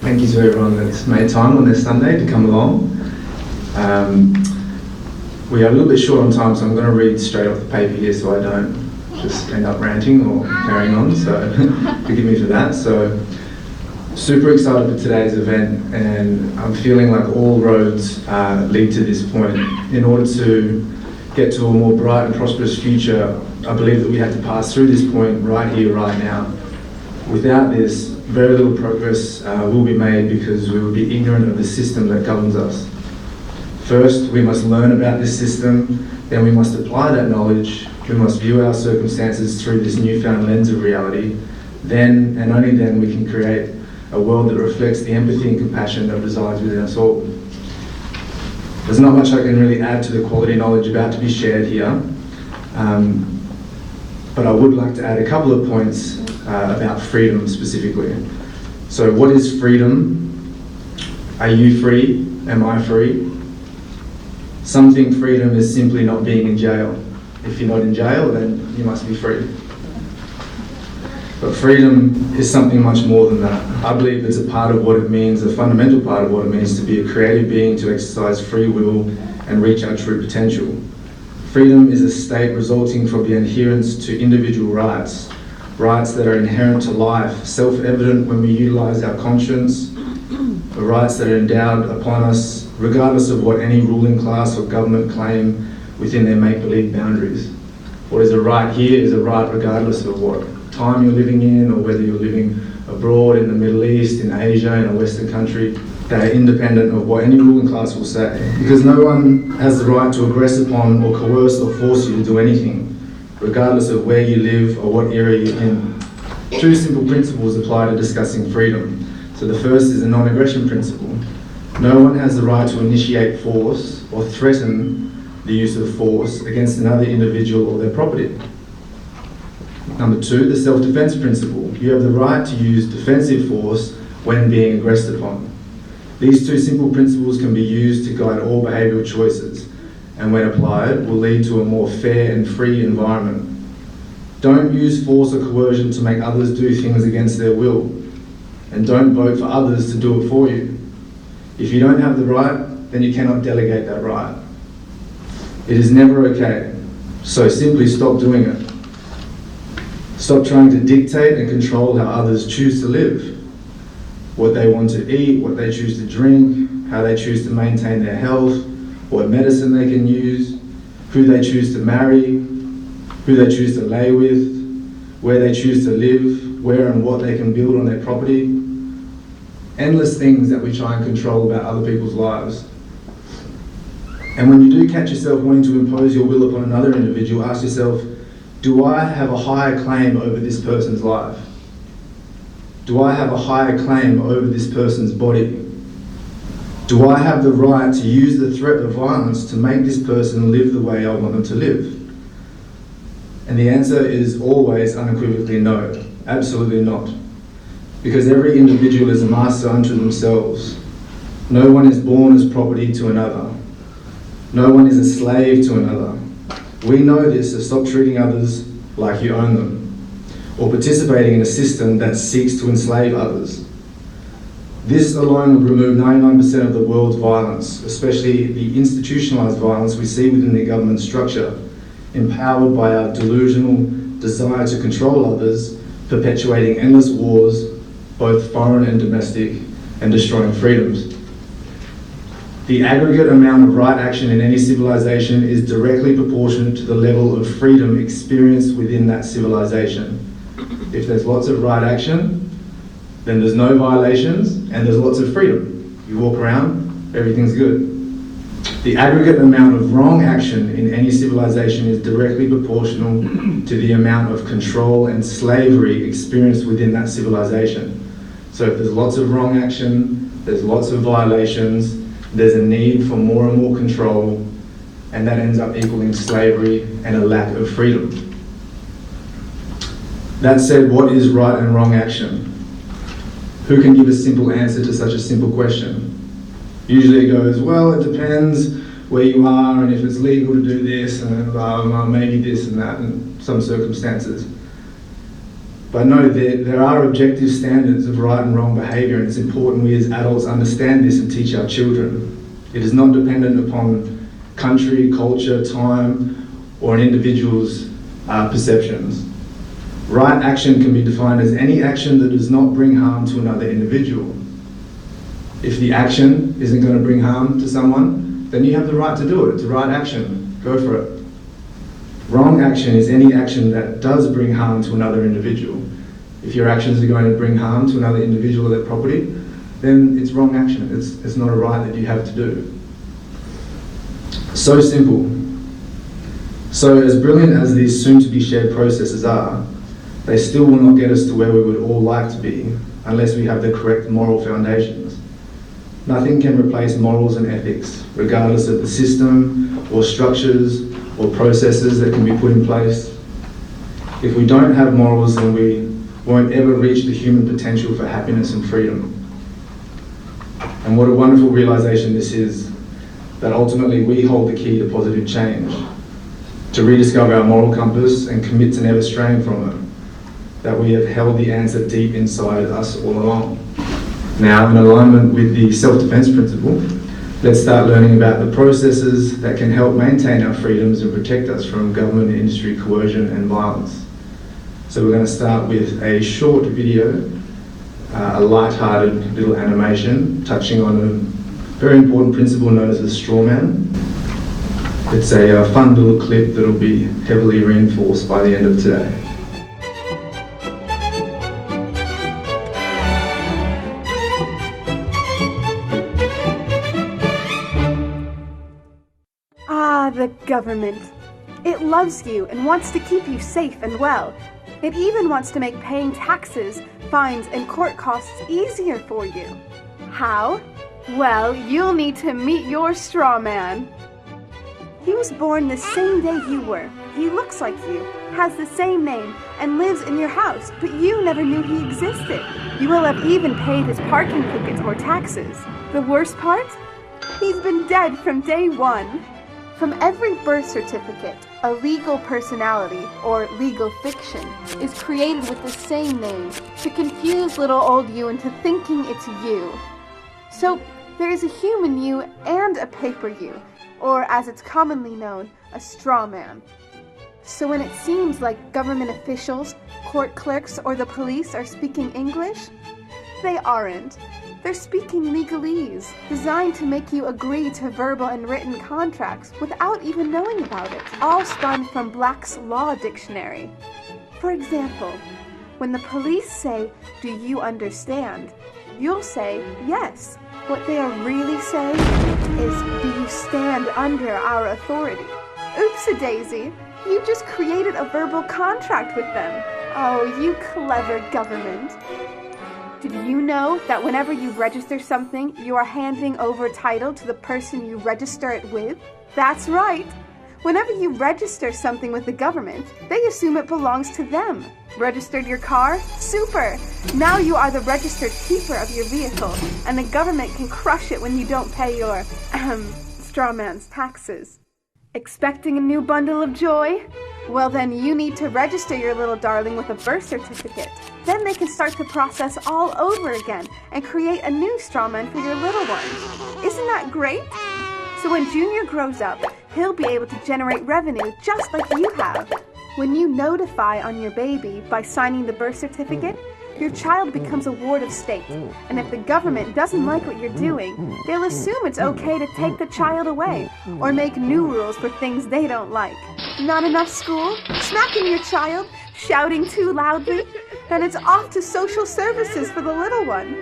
Thank you to everyone that's made time on this Sunday to come along. We are a little bit short on time, so I'm going to read straight off the paper here so I don't just end up ranting or carrying on, so forgive me for that. So, super excited for today's event, and I'm feeling like all roads lead to this point. In order to get to a more bright and prosperous future, I believe that we have to pass through this point right here, right now. Without this, very little progress will be made because we will be ignorant of the system that governs us. First, we must learn about this system, then we must apply that knowledge, we must view our circumstances through this newfound lens of reality, then and only then we can create a world that reflects the empathy and compassion that resides within us all. There's not much I can really add to the quality knowledge about to be shared here, but I would like to add a couple of points about freedom specifically. So what is freedom? Are you free? Am I free? Some think freedom is simply not being in jail. If you're not in jail, then you must be free. But freedom is something much more than that. I believe it's a part of what it means, a fundamental part of what it means to be a creative being, to exercise free will and reach our true potential. Freedom is a state resulting from the adherence to individual rights, rights that are inherent to life, self-evident when we utilize our conscience, the rights that are endowed upon us regardless of what any ruling class or government claim within their make-believe boundaries. What is a right here is a right regardless of what time you're living in, or whether you're living abroad, in the Middle East, in Asia, in a Western country. They are independent of what any ruling class will say, because no one has the right to aggress upon or coerce or force you to do anything, regardless of where you live or what area you're in. Two simple principles apply to discussing freedom. So the first is a non-aggression principle. No one has the right to initiate force or threaten the use of force against another individual or their property. Number two, the self-defense principle. You have the right to use defensive force when being aggressed upon. These two simple principles can be used to guide all behavioural choices, and when applied, will lead to a more fair and free environment. Don't use force or coercion to make others do things against their will, and don't vote for others to do it for you. If you don't have the right, then you cannot delegate that right. It is never okay, so simply stop doing it. Stop trying to dictate and control how others choose to live, what they want to eat, what they choose to drink, how they choose to maintain their health, what medicine they can use, who they choose to marry, who they choose to lay with, where they choose to live, where and what they can build on their property. Endless things that we try and control about other people's lives. And when you do catch yourself wanting to impose your will upon another individual, ask yourself, do I have a higher claim over this person's life? Do I have a higher claim over this person's body? Do I have the right to use the threat of violence to make this person live the way I want them to live? And the answer is always unequivocally no, absolutely not. Because every individual is a master unto themselves. No one is born as property to another. No one is a slave to another. We know this, so stop treating others like you own them, or participating in a system that seeks to enslave others. This alone would remove 99% of the world's violence, especially the institutionalized violence we see within the government structure, empowered by our delusional desire to control others, perpetuating endless wars, both foreign and domestic, and destroying freedoms. The aggregate amount of right action in any civilization is directly proportionate to the level of freedom experienced within that civilization. If there's lots of right action, then there's no violations and there's lots of freedom. You walk around, everything's good. The aggregate amount of wrong action in any civilization is directly proportional to the amount of control and slavery experienced within that civilization. So if there's lots of wrong action, there's lots of violations, there's a need for more and more control, and that ends up equaling slavery and a lack of freedom. That said, what is right and wrong action? Who can give a simple answer to such a simple question? Usually it goes, well, it depends where you are and if it's legal to do this and maybe this and that in some circumstances. But no, there are objective standards of right and wrong behaviour, and it's important we as adults understand this and teach our children. It is not dependent upon country, culture, time, or an individual's perceptions. Right action can be defined as any action that does not bring harm to another individual. If the action isn't going to bring harm to someone, then you have the right to do it. It's a right action. Go for it. Wrong action is any action that does bring harm to another individual. If your actions are going to bring harm to another individual or their property, then it's wrong action. It's not a right that you have to do. So simple. So as brilliant as these soon-to-be shared processes are, they still will not get us to where we would all like to be unless we have the correct moral foundations. Nothing can replace morals and ethics, regardless of the system or structures or processes that can be put in place. If we don't have morals, then we won't ever reach the human potential for happiness and freedom. And what a wonderful realization this is, that ultimately we hold the key to positive change, to rediscover our moral compass and commit to never straying from it, that we have held the answer deep inside us all along. Now, in alignment with the self-defense principle, let's start learning about the processes that can help maintain our freedoms and protect us from government and industry coercion and violence. So we're going to start with a short video, a light-hearted little animation touching on a very important principle known as the strawman. It's a fun little clip that will be heavily reinforced by the end of today. The government. It loves you and wants to keep you safe and well. It even wants to make paying taxes, fines, and court costs easier for you. How? Well, you'll need to meet your straw man. He was born the same day you were. He looks like you, has the same name, and lives in your house, but you never knew he existed. You will have even paid his parking tickets or taxes. The worst part? He's been dead from day one. From every birth certificate, a legal personality, or legal fiction, is created with the same name to confuse little old you into thinking it's you. So there is a human you and a paper you, or as it's commonly known, a straw man. So when it seems like government officials, court clerks, or the police are speaking English, they aren't. They're speaking legalese, designed to make you agree to verbal and written contracts without even knowing about it, all spun from Black's Law Dictionary. For example, when the police say, "Do you understand?" you'll say, "Yes." What they are really saying is, "Do you stand under our authority?" Oops-a-daisy, you just created a verbal contract with them. Oh, you clever government. Did you know that whenever you register something, you are handing over title to the person you register it with? That's right. Whenever you register something with the government, they assume it belongs to them. Registered your car? Super! Now you are the registered keeper of your vehicle, and the government can crush it when you don't pay your, straw man's taxes. Expecting a new bundle of joy? Well then you need to register your little darling with a birth certificate. Then they can start the process all over again and create a new straw man for your little one. Isn't that great? So when Junior grows up, he'll be able to generate revenue just like you have. When you notify on your baby by signing the birth certificate, your child becomes a ward of state, and if the government doesn't like what you're doing, they'll assume it's okay to take the child away, or make new rules for things they don't like. Not enough school? Smacking your child? Shouting too loudly? Then it's off to social services for the little one.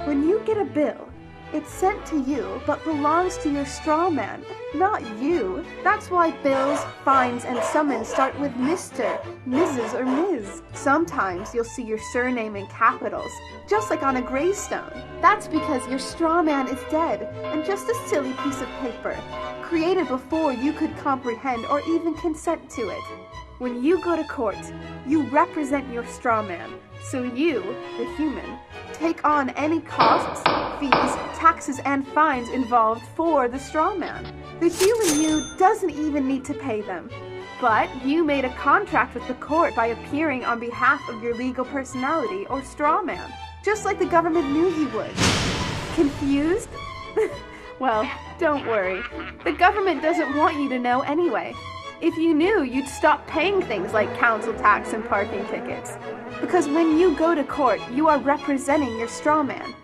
When you get a bill, it's sent to you, but belongs to your straw man, not you. That's why bills, fines, and summons start with Mr., Mrs., or Ms. Sometimes you'll see your surname in capitals, just like on a gravestone. That's because your straw man is dead, and just a silly piece of paper, created before you could comprehend or even consent to it. When you go to court, you represent your straw man, so you, the human, take on any costs, fees, taxes, and fines involved for the straw man. The human you doesn't even need to pay them. But you made a contract with the court by appearing on behalf of your legal personality or strawman, just like the government knew you would. Confused? Well, don't worry. The government doesn't want you to know anyway. If you knew, you'd stop paying things like council tax and parking tickets. Because when you go to court, you are representing your strawman.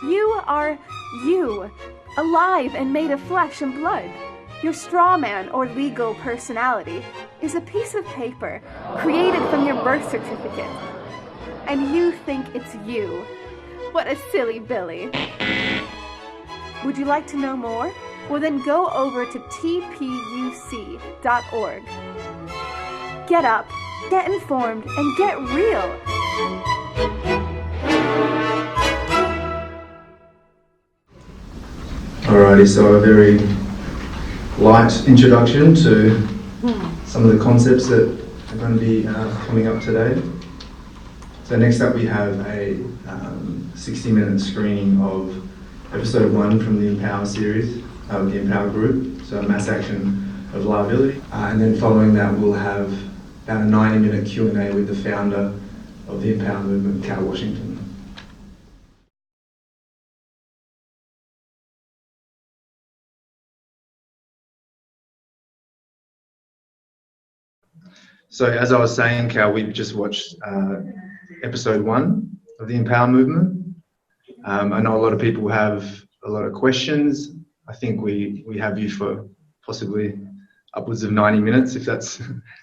You are you, alive and made of flesh and blood. Your strawman or legal personality is a piece of paper created from your birth certificate. And you think it's you. What a silly Billy. Would you like to know more? Well, then go over to tpuc.org. Get up, get informed, and get real. Alrighty, so a very light introduction to some of the concepts that are going to be coming up today. So next up we have a 60-minute screening of episode 1 from the INPOWER series, of the INPOWER group, so a mass action of liability. And then following that we'll have about a 90-minute Q&A with the founder of the INPOWER movement, Cal Washington. So as I was saying, Cal, we've just watched episode 1 of the INPOWER movement. I know a lot of people have a lot of questions. I think we have you for possibly upwards of 90 minutes, if that's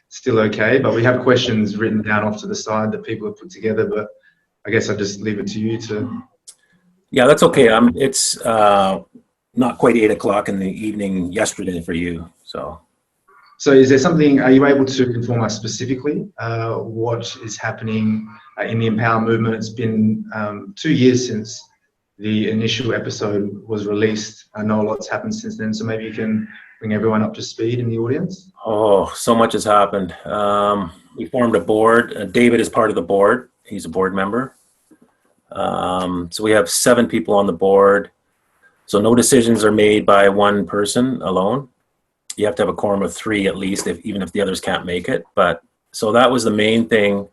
still okay. But we have questions written down off to the side that people have put together, but I guess I'll just leave it to you to... Yeah, that's okay. It's not quite 8 o'clock in the evening yesterday for you, so... So is there something, are you able to inform us specifically what is happening in the INPOWER movement? It's been 2 years since the initial episode was released. I know a lot's happened since then, so maybe you can bring everyone up to speed in the audience. Oh, so much has happened. We formed a board. David is part of the board. He's a board member. So we have 7 people on the board. So no decisions are made by one person alone. You have to have a quorum of 3 at least, even if the others can't make it. But so that was the main thing.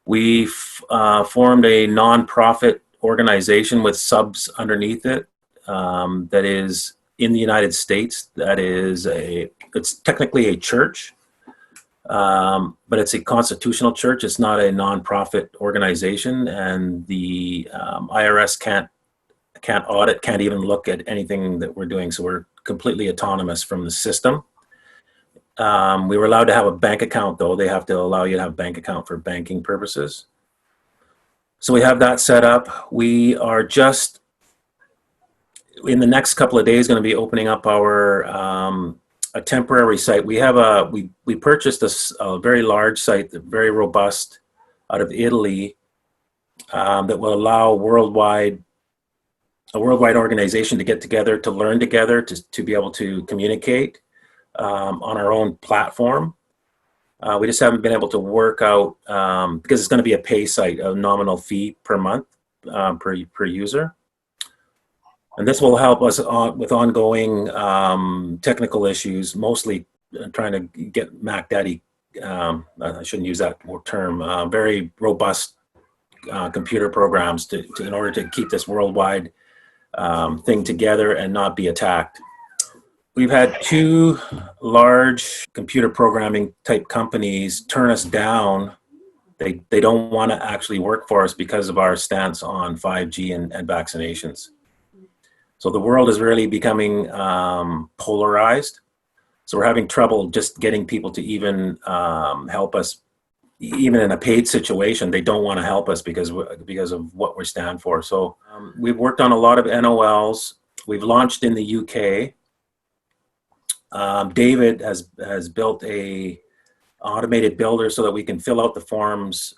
We formed a non-profit organization with subs underneath it that is in the United States. That is it's technically a church, but it's a constitutional church. It's not a non-profit organization, and the IRS can't audit, can't even look at anything that we're doing. So we're completely autonomous from the system. We were allowed to have a bank account, though. They have to allow you to have a bank account for banking purposes. So we have that set up. We are just, in the next couple of days, going to be opening up our a temporary site. We have we purchased a very large site, very robust, out of Italy, that will allow a worldwide organization to get together, to learn together, to be able to communicate on our own platform. We just haven't been able to work out, because it's going to be a pay site, a nominal fee per month per user. And this will help us with ongoing technical issues, mostly trying to get Mac Daddy, I shouldn't use that term, very robust computer programs in order to keep this worldwide thing together and not be attacked. We've had 2 large computer programming type companies turn us down. They don't want to actually work for us because of our stance on 5G and vaccinations. So the world is really becoming polarized. So we're having trouble just getting people to even help us, even in a paid situation. They don't want to help us because of what we stand for. So we've worked on a lot of NOLs. We've launched in the UK. David has built a automated builder so that we can fill out the forms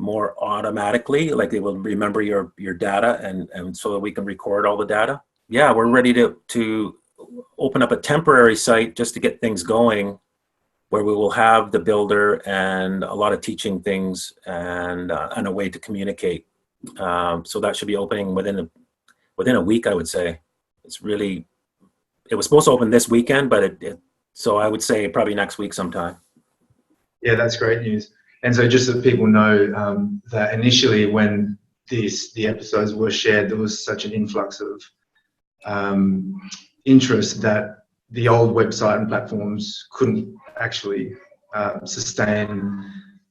more automatically, like they will remember your data, and so that we can record all the data. Yeah, we're ready to open up a temporary site just to get things going, where we will have the builder and a lot of teaching things and a way to communicate. So that should be opening within a week, I would say. It was supposed to open this weekend, but So I would say probably next week sometime. Yeah, that's great news. And so just so people know that initially when the episodes were shared, there was such an influx of interest that the old website and platforms couldn't actually sustain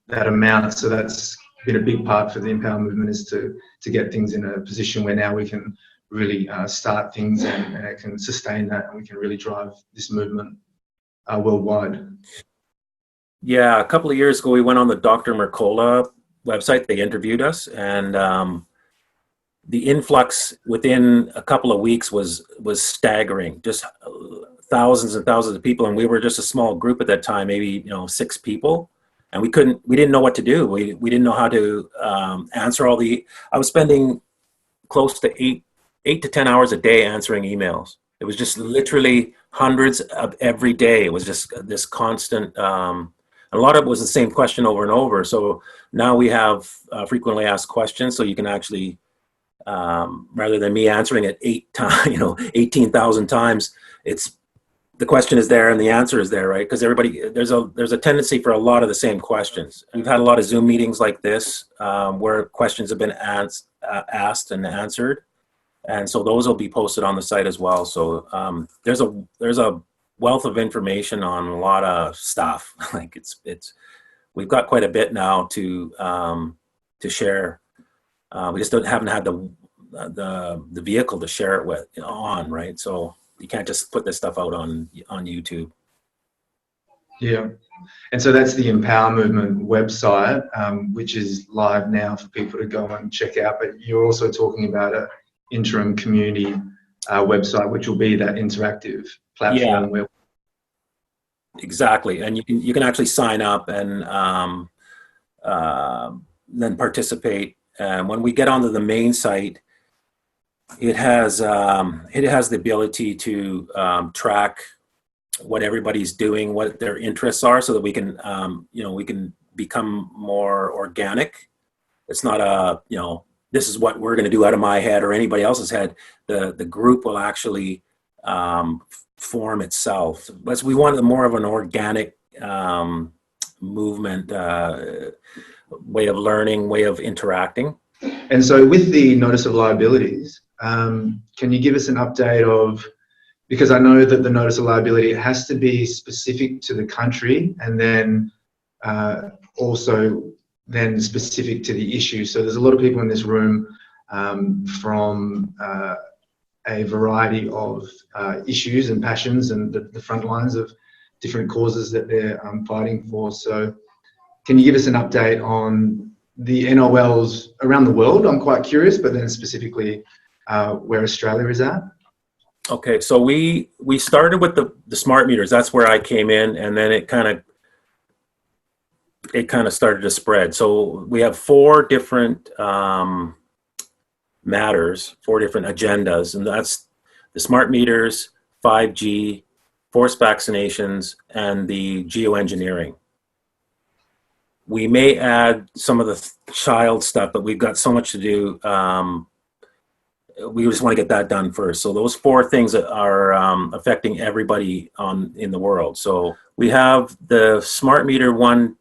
that amount. So that's been a big part for the Empower movement, is to get things in a position where now we can really start things and it can sustain that, and we can really drive this movement worldwide. Yeah, a couple of years ago, we went on the Dr. Mercola website. They interviewed us, and the influx within a couple of weeks was staggering. Just thousands and thousands of people, and we were just a small group at that time, maybe 6 people, and we didn't know what to do. We didn't know how to answer all the. I was spending close to 8 to 10 hours a day answering emails. It was just literally hundreds of every day. It was just this constant. A lot of it was the same question over and over. So now we have frequently asked questions, so you can actually, rather than me answering it 18,000 times, the question is there and the answer is there, right? Because there's a tendency for a lot of the same questions. We've had a lot of Zoom meetings like this where questions have been asked and answered, and so those will be posted on the site as well. So there's a wealth of information on a lot of stuff. Like we've got quite a bit now to share. We just haven't had the vehicle to share it on, right? So you can't just put this stuff out on YouTube. Yeah, and so that's the Empower Movement website, which is live now for people to go and check out. But you're also talking about an interim community website, which will be that interactive platform. Yeah, exactly. And you can actually sign up and then participate. And when we get onto the main site, it has the ability to track what everybody's doing, what their interests are, so that we can we can become more organic. It's not this is what we're going to do out of my head or anybody else's head. The group will actually form itself. But we want more of an organic movement, way of learning, way of interacting. And so with the notice of liabilities, can you give us an update of, because I know that the notice of liability, it has to be specific to the country, and then also then specific to the issue. So there's a lot of people in this room from a variety of issues and passions, and the front lines of different causes that they're fighting for. So can you give us an update on the NOLs around the world? I'm quite curious, but then specifically where Australia is at. Okay, so we started with the smart meters. That's where I came in, and then it kind of started to spread. So we have 4 different matters, 4 different agendas, and that's the smart meters, 5G, forced vaccinations, and the geoengineering. We may add some of the child stuff, but we've got so much to do. We just want to get that done first. So those 4 things are affecting everybody in the world. So we have the smart meter one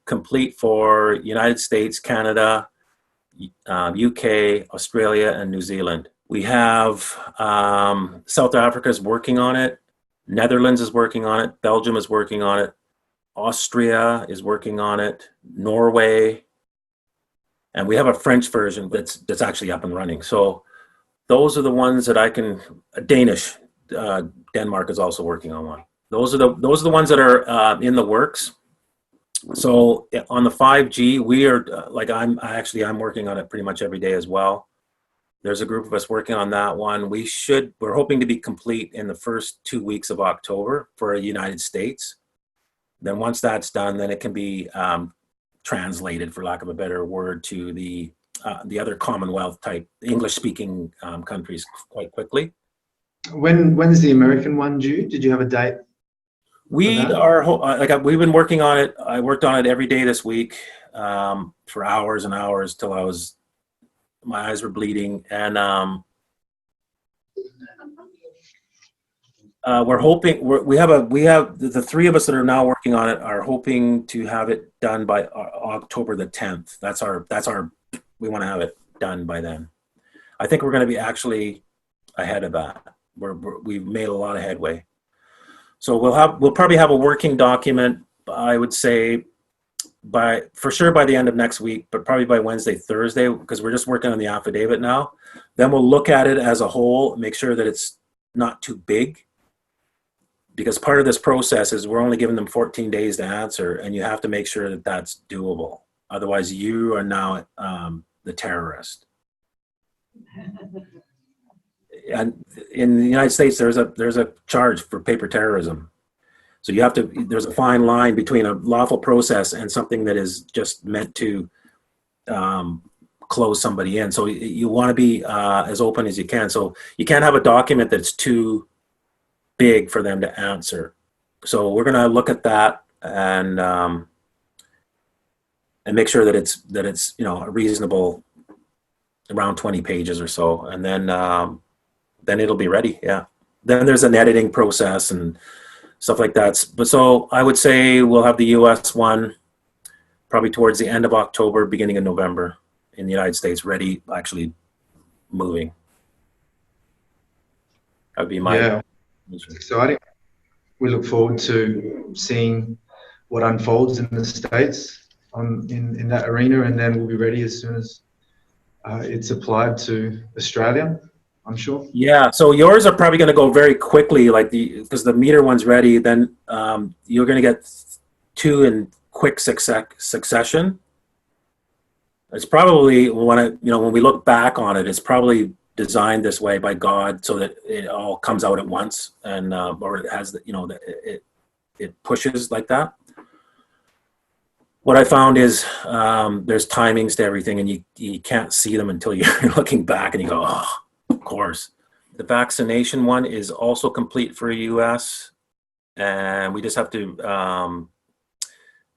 complete for United States, Canada, UK, Australia, and New Zealand. We have South Africa is working on it. Netherlands is working on it. Belgium is working on it. Austria is working on it. Norway. And we have a French version that's actually up and running. So those are the ones that I can. Danish, Denmark is also working on one. Those are the ones that are in the works. So on the 5G, we are I'm working on it pretty much every day as well. There's a group of us working on that one. We're hoping to be complete in the first 2 weeks of October for the United States. Then once that's done, then it can be translated, for lack of a better word, to the other Commonwealth type English-speaking countries quite quickly. When's the American one due? Did you have a date? We've been working on it. I worked on it every day this week for hours and hours till my eyes were bleeding. And We're hoping we have the three of us that are now working on it are hoping to have it done by October the 10th. That's our we want to have it done by then. I think we're going to be actually ahead of that. We've made a lot of headway. So we'll probably have a working document, I would say, for sure by the end of next week, but probably by Wednesday, Thursday, because we're just working on the affidavit now. Then we'll look at it as a whole, make sure that it's not too big, because part of this process is we're only giving them 14 days to answer, and you have to make sure that that's doable. Otherwise, you are now the terrorist. And in the United States, there's a charge for paper terrorism. So you have to, there's a fine line between a lawful process and something that is just meant to close somebody in. So you want to be as open as you can. So you can't have a document that's too big for them to answer. So we're going to look at that and make sure that it's a reasonable, around 20 pages or so, and then it'll be ready. Yeah. Then there's an editing process and stuff like that. But so I would say we'll have the US one probably towards the end of October, beginning of November in the United States, ready, actually moving. That'd be my. Yeah, it's exciting. We look forward to seeing what unfolds in the States in that arena, and then we'll be ready as soon as it's applied to Australia, I'm sure. Yeah, so yours are probably going to go very quickly, because the meter one's ready. Then you're going to get two in quick succession. It's probably when we look back on it, it's probably designed this way by God so that it all comes out at once, and or it has it pushes like that. What I found is there's timings to everything, and you can't see them until you're looking back, and you go, oh, of course. The vaccination one is also complete for US, and we just have to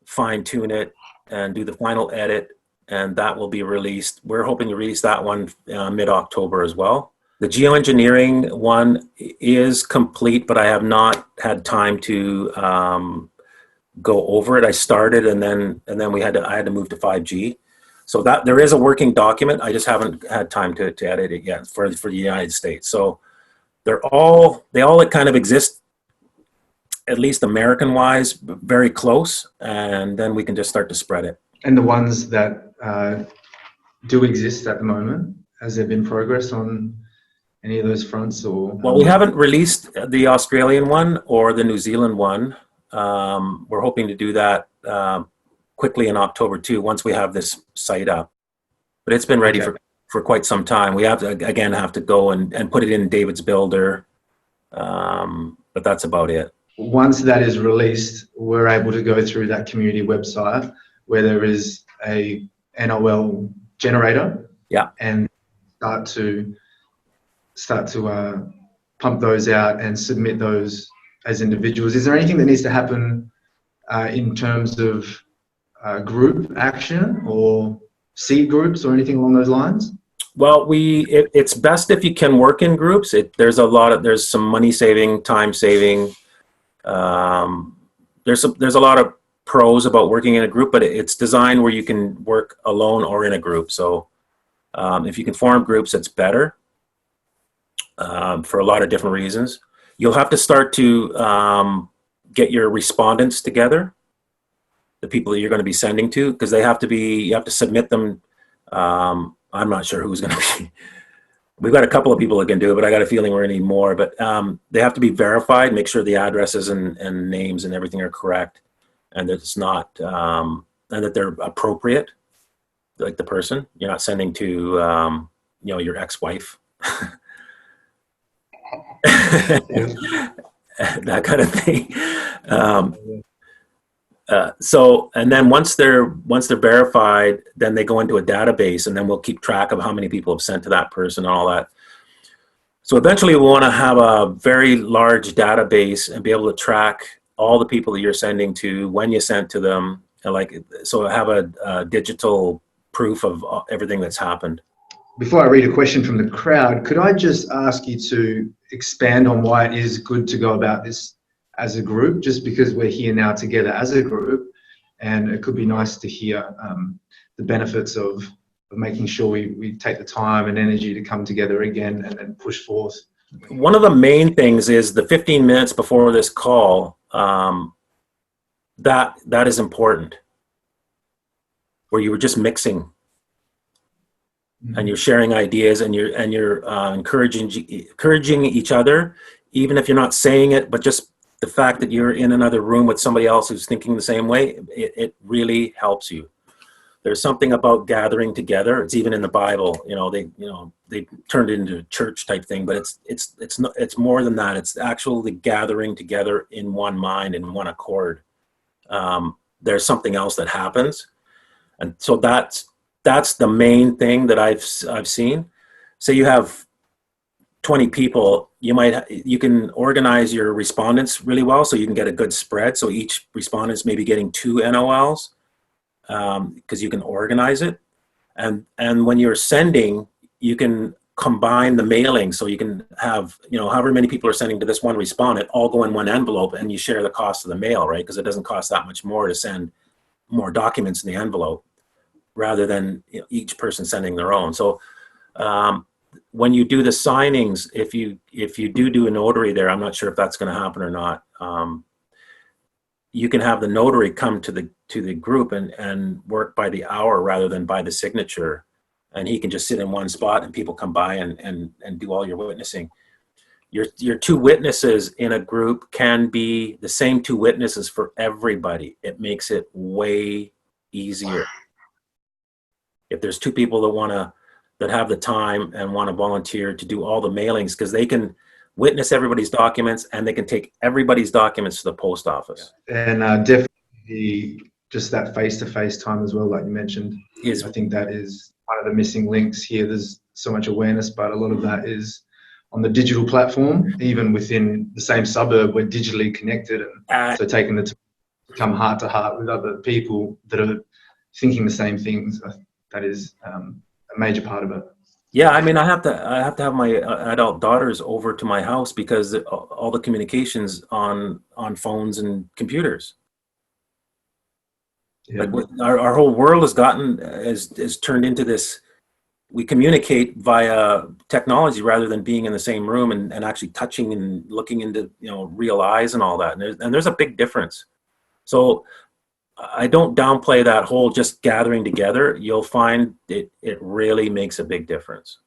fine tune it and do the final edit, and that will be released. We're hoping to release that one mid-October as well. The geoengineering one is complete, but I have not had time to go over it. I started, and then I had to move to 5G. So that there is a working document. I just haven't had time to edit it yet for the United States. So they all kind of exist, at least American-wise, very close, and then we can just start to spread it. And the ones that do exist at the moment, has there been progress on any of those fronts? Or well, we haven't released the Australian one or the New Zealand one. We're hoping to do that quickly in October too, once we have this site up. But it's been ready for quite some time. We have to go and put it in David's Builder, but that's about it. Once that is released, we're able to go through that community website where there is a NOL generator, and start to pump those out and submit those as individuals. Is there anything that needs to happen in terms of group action or seed groups or anything along those lines? Well, it's best if you can work in groups. There's some money saving, time saving. There's a lot of pros about working in a group, but it's designed where you can work alone or in a group. So if you can form groups, it's better for a lot of different reasons. You'll have to start to get your respondents together, the people that you're going to be sending to, because you have to submit them. I'm not sure who's going to be. We've got a couple of people that can do it, but I got a feeling we're going to need more. But they have to be verified, make sure the addresses and names and everything are correct, and that it's not, and that they're appropriate, like the person. You're not sending to, your ex-wife. That kind of thing. So, and then once they're verified, then they go into a database, and then we'll keep track of how many people have sent to that person and all that. So eventually we want to have a very large database and be able to track all the people that you're sending to, when you sent to them, and so have a digital proof of everything that's happened. before I read a question from the crowd, could I just ask you to expand on why it is good to go about this as a group, just because we're here now together as a group, and it could be nice to hear the benefits of making sure we take the time and energy to come together again and push forth. One of the main things is the 15 minutes before this call, that is important, where you were just mixing and you're sharing ideas and you're encouraging each other, even if you're not saying it, but just the fact that you're in another room with somebody else who's thinking the same way, it really helps you. There's something about gathering together. It's even in the Bible. They turned it into a church type thing, but it's more than that. It's actually gathering together in one mind, in one accord. There's something else that happens, and so that's the main thing that I've seen. Say you have 20 people, you can organize your respondents really well, so you can get a good spread. So each respondent's maybe getting 2 NOLs. Because you can organize it, and when you're sending, you can combine the mailing, so you can have, however many people are sending to this one respondent all go in one envelope, and you share the cost of the mail, right? Because it doesn't cost that much more to send more documents in the envelope rather than each person sending their own. So when you do the signings, if you do a notary there, I'm not sure if that's going to happen or not. You can have the notary come to the group and work by the hour rather than by the signature, and he can just sit in one spot and people come by and do all your witnessing. Your 2 witnesses in a group can be the same 2 witnesses for everybody. It makes it way easier. If there's 2 people that have the time and want to volunteer to do all the mailings, because they can witness everybody's documents and they can take everybody's documents to the post office. And definitely just that face-to-face time as well, like you mentioned. I think that is one of the missing links here. There's so much awareness, but a lot of that is on the digital platform. Even within the same suburb, we're digitally connected, and so taking the time to come heart to heart with other people that are thinking the same things, that is a major part of it. Yeah, I mean, I have to have my adult daughters over to my house because all the communications on phones and computers. Yeah. Like our whole world has turned into this. We communicate via technology rather than being in the same room and actually touching and looking into real eyes and all that. And there's a big difference. So I don't downplay that whole just gathering together. You'll find it really makes a big difference.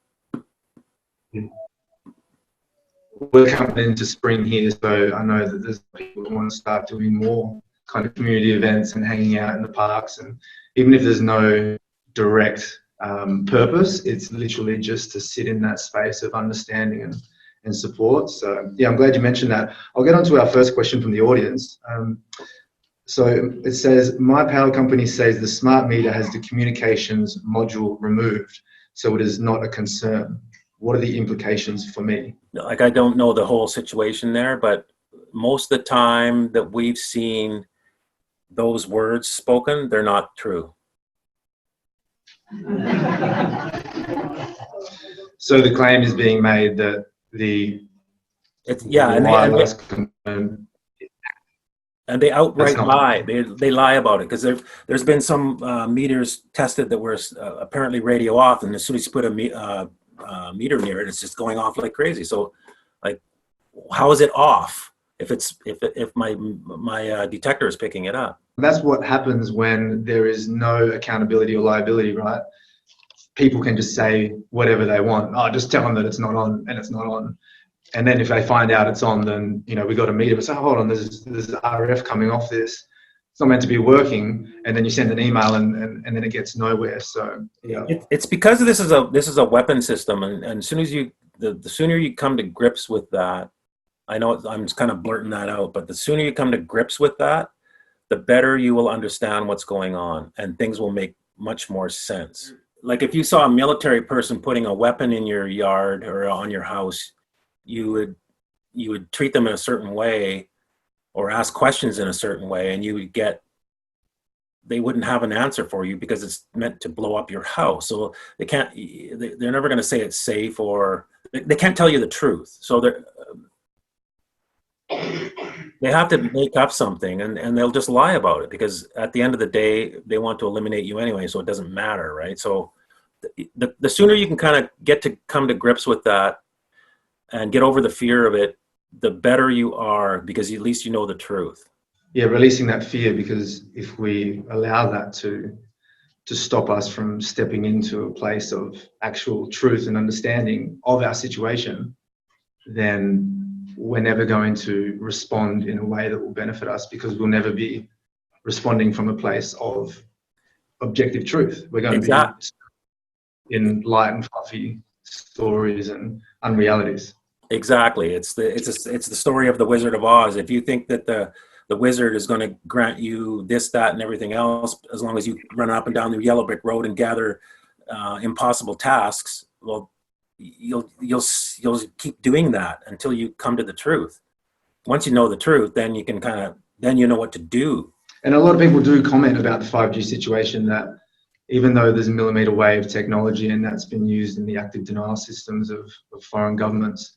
We're coming into spring here, so I know that there's people who want to start doing more kind of community events and hanging out in the parks. And even if there's no direct purpose, it's literally just to sit in that space of understanding and support. So yeah, I'm glad you mentioned that. I'll get on to our first question from the audience. So it says, my power company says the smart meter has the communications module removed, so it is not a concern. What are the implications for me? Like, I don't know the whole situation there, but most of the time that we've seen those words spoken, they're not true. So the claim is being made that wireless component, and they outright lie. They lie about it, because there's been some meters tested that were apparently radio off, and as soon as you put a meter near it, it's just going off like crazy. So, like, how is it off if my detector is picking it up? That's what happens when there is no accountability or liability, right? People can just say whatever they want. Oh, just tell them that it's not on, and it's not on. And then if they find out it's on, then, we got to meet it. But say, hold on, there's RF coming off this. It's not meant to be working. And then you send an email and then it gets nowhere. So, yeah. It's because this is a weapon system. And as soon as the sooner you come to grips with that, I know I'm just kind of blurting that out, but the sooner you come to grips with that, the better you will understand what's going on, and things will make much more sense. Like, if you saw a military person putting a weapon in your yard or on your house, you would treat them in a certain way or ask questions in a certain way, and you would get they wouldn't have an answer for you because it's meant to blow up your house. So they can't, they're never going to say it's safe, or they can't tell you the truth. So they have to make up something, and they'll just lie about it, because at the end of the day, they want to eliminate you anyway, so it doesn't matter, right? So the sooner you can kind of get to come to grips with that and get over the fear of it, the better you are, because at least you know the truth. Yeah, releasing that fear, because if we allow that to stop us from stepping into a place of actual truth and understanding of our situation, then we're never going to respond in a way that will benefit us, because we'll never be responding from a place of objective truth. We're going to be in light and fluffy stories and unrealities. Exactly. It's the story of the Wizard of Oz. If you think that the wizard is going to grant you this, that, and everything else, as long as you run up and down the yellow brick road and gather impossible tasks, well, you'll keep doing that until you come to the truth. Once you know the truth, then you can then you know what to do. And a lot of people do comment about the 5G situation, that even though there's a millimeter wave technology and that's been used in the active denial systems of foreign governments,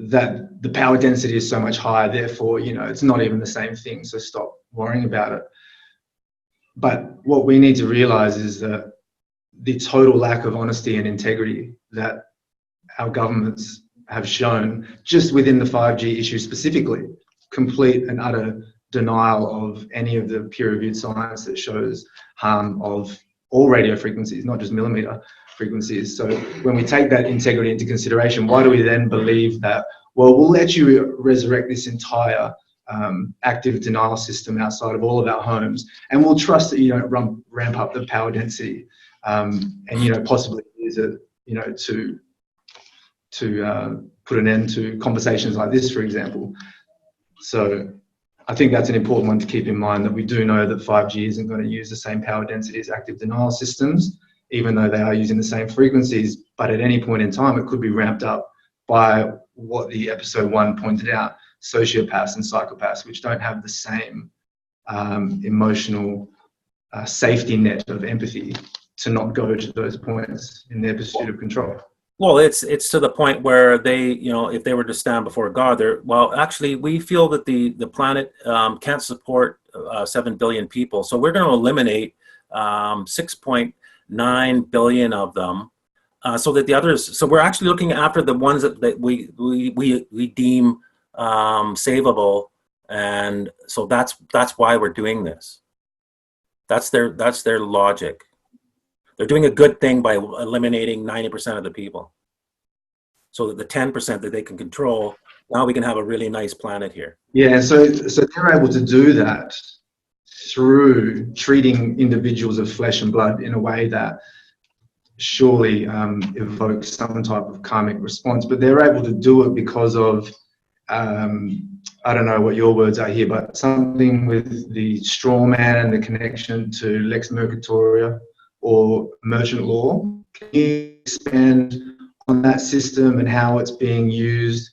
that the power density is so much higher, therefore, it's not even the same thing, so stop worrying about it. But what we need to realize is that the total lack of honesty and integrity that our governments have shown just within the 5G issue specifically, complete and utter denial of any of the peer-reviewed science that shows harm of all radio frequencies, not just millimeter frequencies. So when we take that integrity into consideration, why do we then believe that, well, we'll let you resurrect this entire active denial system outside of all of our homes, and we'll trust that you don't ramp up the power density and possibly use it to put an end to conversations like this, for example. So I think that's an important one to keep in mind, that we do know that 5G isn't going to use the same power density as active denial systems, even though they are using the same frequencies. But at any point in time, it could be ramped up by what the episode 1 pointed out, sociopaths and psychopaths, which don't have the same emotional safety net of empathy to not go to those points in their pursuit of control. Well, it's to the point where they, if they were to stand before God, actually, we feel that the planet can't support 7 billion people. So we're going to eliminate 6.9 billion of them, so that the others, so we're actually looking after the ones that we deem savable. And so that's why we're doing this. That's their logic. They're doing a good thing by eliminating 90% of the people, so that the 10% that they can control, now we can have a really nice planet here. Yeah, so they're able to do that through treating individuals of flesh and blood in a way that surely evokes some type of karmic response. But they're able to do it because of, I don't know what your words are here, but something with the Stawman and the connection to Lex Mercatoria or merchant law. Can you expand on that system and how it's being used,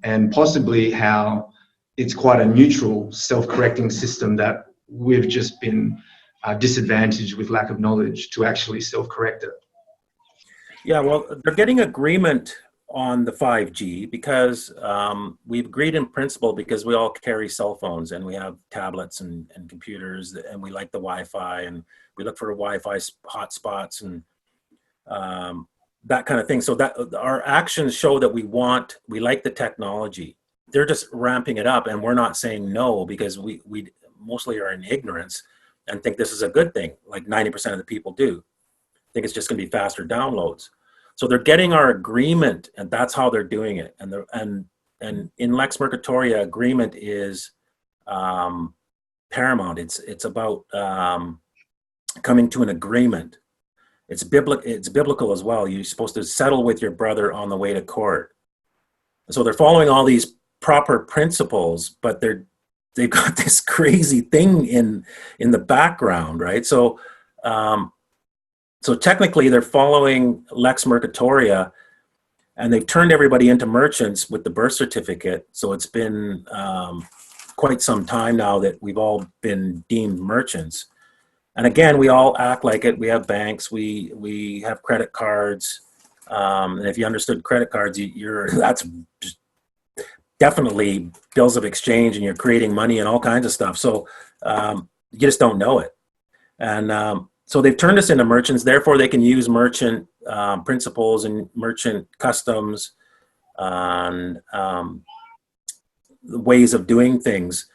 and possibly how it's quite a neutral, self-correcting system that we've just been disadvantaged with lack of knowledge to actually self-correct it? Yeah, well, they're getting agreement on the 5G because we've agreed in principle, because we all carry cell phones and we have tablets and computers, and we like the Wi-Fi, and we look for Wi-Fi hotspots and that kind of thing. So that our actions show that we like the technology. They're just ramping it up, and we're not saying no, because we mostly are in ignorance and think this is a good thing, like 90% of the people do. Think it's just going to be faster downloads. So they're getting our agreement, and that's how they're doing it. And in Lex Mercatoria, agreement is paramount. It's about coming to an agreement. It's biblical as well. You're supposed to settle with your brother on the way to court. So they're following all these proper principles, but they've got this crazy thing in the background, right? So technically they're following Lex Mercatoria, and they've turned everybody into merchants with the birth certificate. So it's been quite some time now that we've all been deemed merchants. And again, we all act like it. We have banks, we have credit cards. And if you understood credit cards, that's definitely bills of exchange, and you're creating money and all kinds of stuff. So you just don't know it. And so they've turned us into merchants. Therefore, they can use merchant principles and merchant customs and ways of doing things,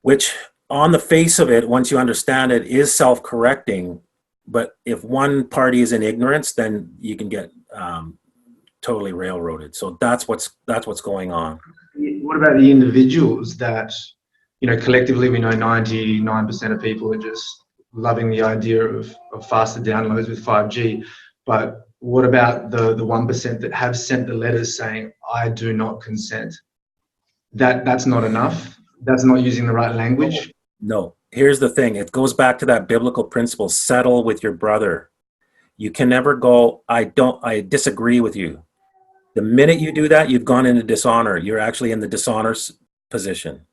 which on the face of it, once you understand it, is self-correcting. But if one party is in ignorance, then you can get totally railroaded. So that's what's going on. What about the individuals that, collectively we know 99% of people are just loving the idea of faster downloads with 5G. But what about the 1% that have sent the letters saying, I do not consent? That's not enough. That's not using the right language. No. Here's the thing. It goes back to that biblical principle, settle with your brother. You can never go, I disagree with you. The minute you do that, you've gone into dishonor. You're actually in the dishonor position.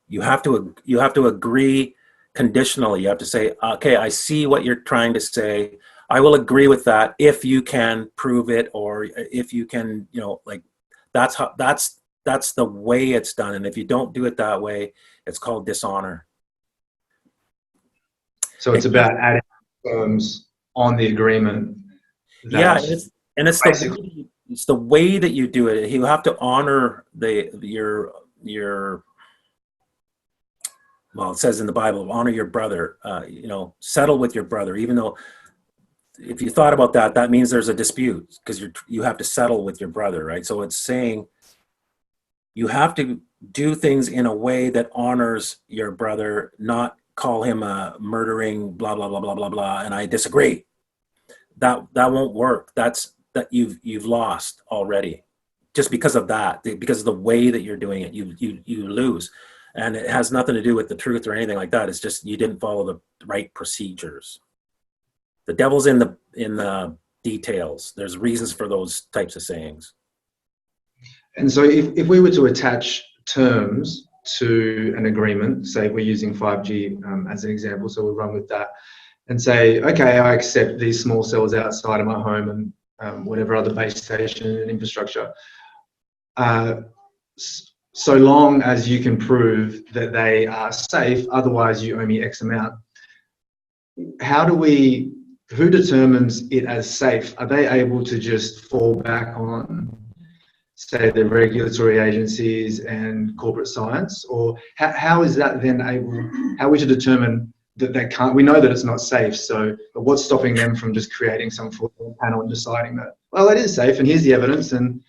You have to agree conditionally. You have to say, okay, I see what you're trying to say. I will agree with that if you can prove it, or if you can, that's the way it's done. And if you don't do it that way, it's called dishonor. So it's about adding terms on the agreement. Yeah, it's the way that you do it. You have to honor your well, it says in the Bible, honor your brother. Settle with your brother. Even though, if you thought about that, that means there's a dispute, because you have to settle with your brother, right? So it's saying you have to do things in a way that honors your brother, not call him a murdering blah blah blah blah blah blah. And I disagree. That won't work. That you've lost already, just because of that, because of the way that you're doing it. You lose, and it has nothing to do with the truth or anything like that. It's just you didn't follow the right procedures. The devil's in the details. There's reasons for those types of sayings. And so if we were to attach terms to an agreement, say we're using 5G as an example, so we'll run with that and say, okay, I accept these small cells outside of my home and whatever other base station and infrastructure, so long as you can prove that they are safe, otherwise you owe me X amount. Who determines it as safe? Are they able to just fall back on, say, the regulatory agencies and corporate science? Or how is that then how we should determine that they can't? We know that it's not safe, so what's stopping them from just creating some panel and deciding that, well, it is safe and here's the evidence, and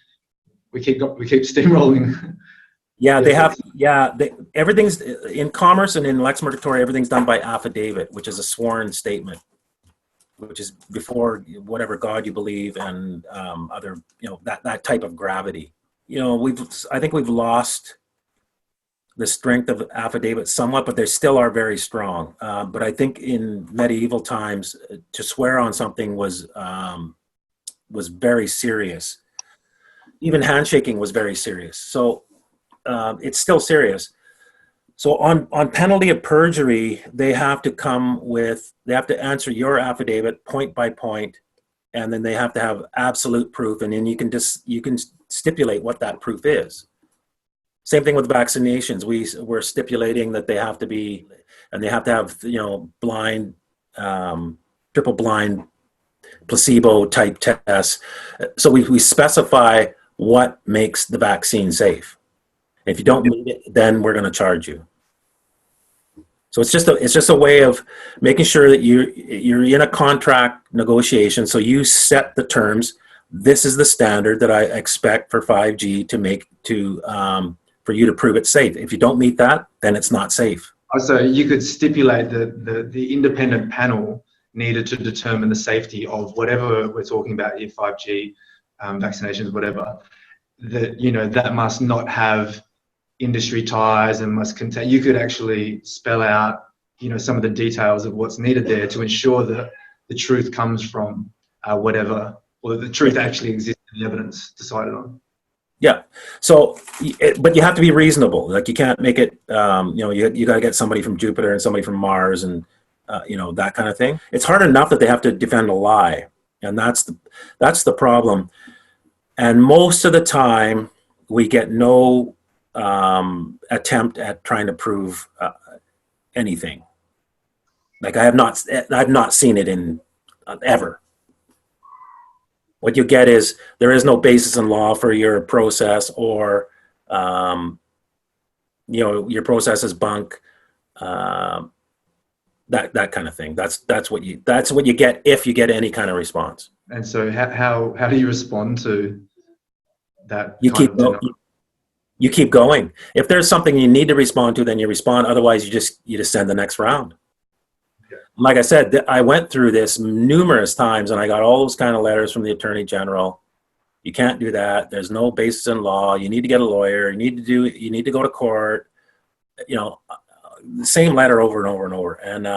we keep steamrolling? Yeah, they have. Yeah, everything's in commerce and in Lex Mortuatoria. Everything's done by affidavit, which is a sworn statement, which is before whatever God you believe and other, that type of gravity. I think we've lost the strength of affidavit somewhat, but they still are very strong. But I think in medieval times, to swear on something was very serious. Even handshaking was very serious. So it's still serious. So on penalty of perjury, they have to answer your affidavit point by point, and then they have to have absolute proof, and then you can stipulate what that proof is. Same thing with vaccinations. We're stipulating that they have to have blind, triple blind, placebo type tests. So we specify what makes the vaccine safe. If you don't meet it, then we're going to charge you. So it's just a way of making sure that you're in a contract negotiation. So you set the terms. This is the standard that I expect for 5G for you to prove it's safe. If you don't meet that, then it's not safe. So you could stipulate that the independent panel needed to determine the safety of whatever we're talking about here, 5G, vaccinations, whatever. That must not have industry ties and must contain. You could actually spell out, some of the details of what's needed there to ensure that the truth comes from whatever, or the truth actually exists in the evidence decided on. Yeah. So, but you have to be reasonable. Like you can't make it. You got to get somebody from Jupiter and somebody from Mars, and that kind of thing. It's hard enough that they have to defend a lie, and that's the problem. And most of the time, we get no attempt at trying to prove anything. Like I've not seen it in ever. What you get is there is no basis in law for your process, or your process is bunk. That kind of thing. That's what you get if you get any kind of response. And so how do you respond to that? You keep going. If there's something you need to respond to, then you respond. Otherwise, you just send the next round. Yeah. Like I said, I went through this numerous times, and I got all those kind of letters from the Attorney General. You can't do that. There's no basis in law. You need to get a lawyer. You need to go to court. The same letter over and over and over. And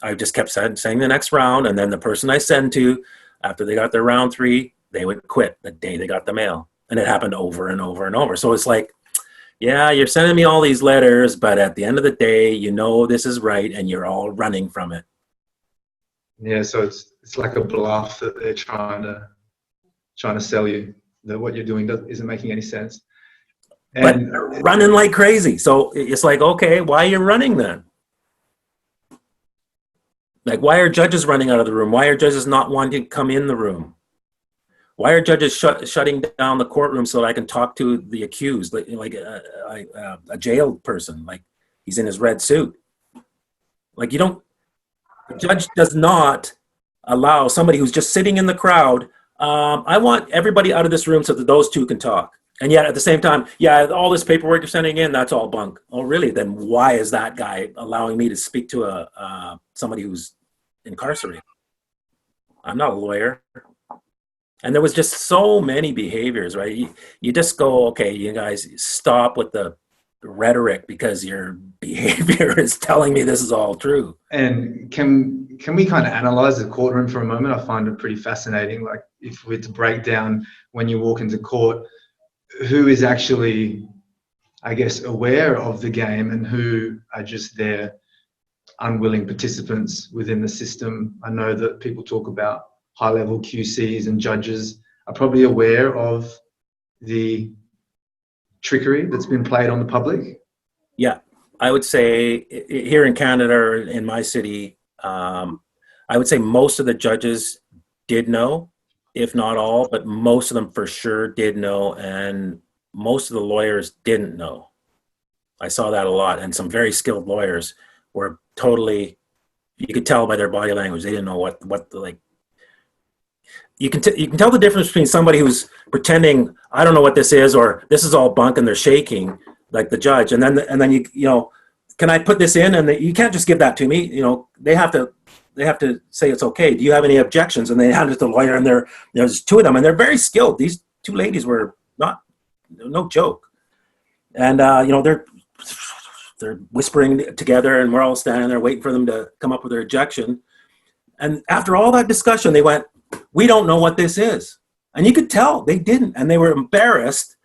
I just kept saying the next round. And then the person I send to, after they got their round 3, they would quit the day they got the mail. And it happened over and over and over. So it's like, yeah, you're sending me all these letters, but at the end of the day, this is right, and you're all running from it. Yeah, so it's like a bluff that they're trying to sell you that what you're doing isn't making any sense. But running like crazy. So it's like, okay, why are you running then? Like, why are judges running out of the room? Why are judges not wanting to come in the room? Why are judges shutting down the courtroom so that I can talk to the accused, like a jailed person, like he's in his red suit? Like the judge does not allow somebody who's just sitting in the crowd. I want everybody out of this room so that those two can talk. And yet at the same time, all this paperwork you're sending in, that's all bunk. Oh, really? Then why is that guy allowing me to speak to somebody who's incarcerated? I'm not a lawyer. And there was just so many behaviors, right? You just go, okay, you guys stop with the rhetoric because your behavior is telling me this is all true. And can we kind of analyze the courtroom for a moment? I find it pretty fascinating. Like if we're to break down when you walk into court, who is actually, I guess, aware of the game and who are just there unwilling participants within the system. I know that people talk about high-level QCs and judges are probably aware of the trickery that's been played on the public. Yeah, I would say here in Canada, or in my city, I would say most of the judges did know, if not all, but most of them for sure did know, and most of the lawyers didn't know. I saw that a lot, and some very skilled lawyers were totally, you could tell by their body language, they didn't know what you can tell the difference between somebody who's pretending, I don't know what this is, or this is all bunk, and they're shaking like the judge, and then you can I put this in? And you can't just give that to me. They have to say it's okay. Do you have any objections? And they hand it to the lawyer, and there's 2 of them, and they're very skilled. These 2 ladies were no joke, and they're whispering together, and we're all standing there waiting for them to come up with their objection. And after all that discussion, they went, "We don't know what this is." And you could tell they didn't, and they were embarrassed,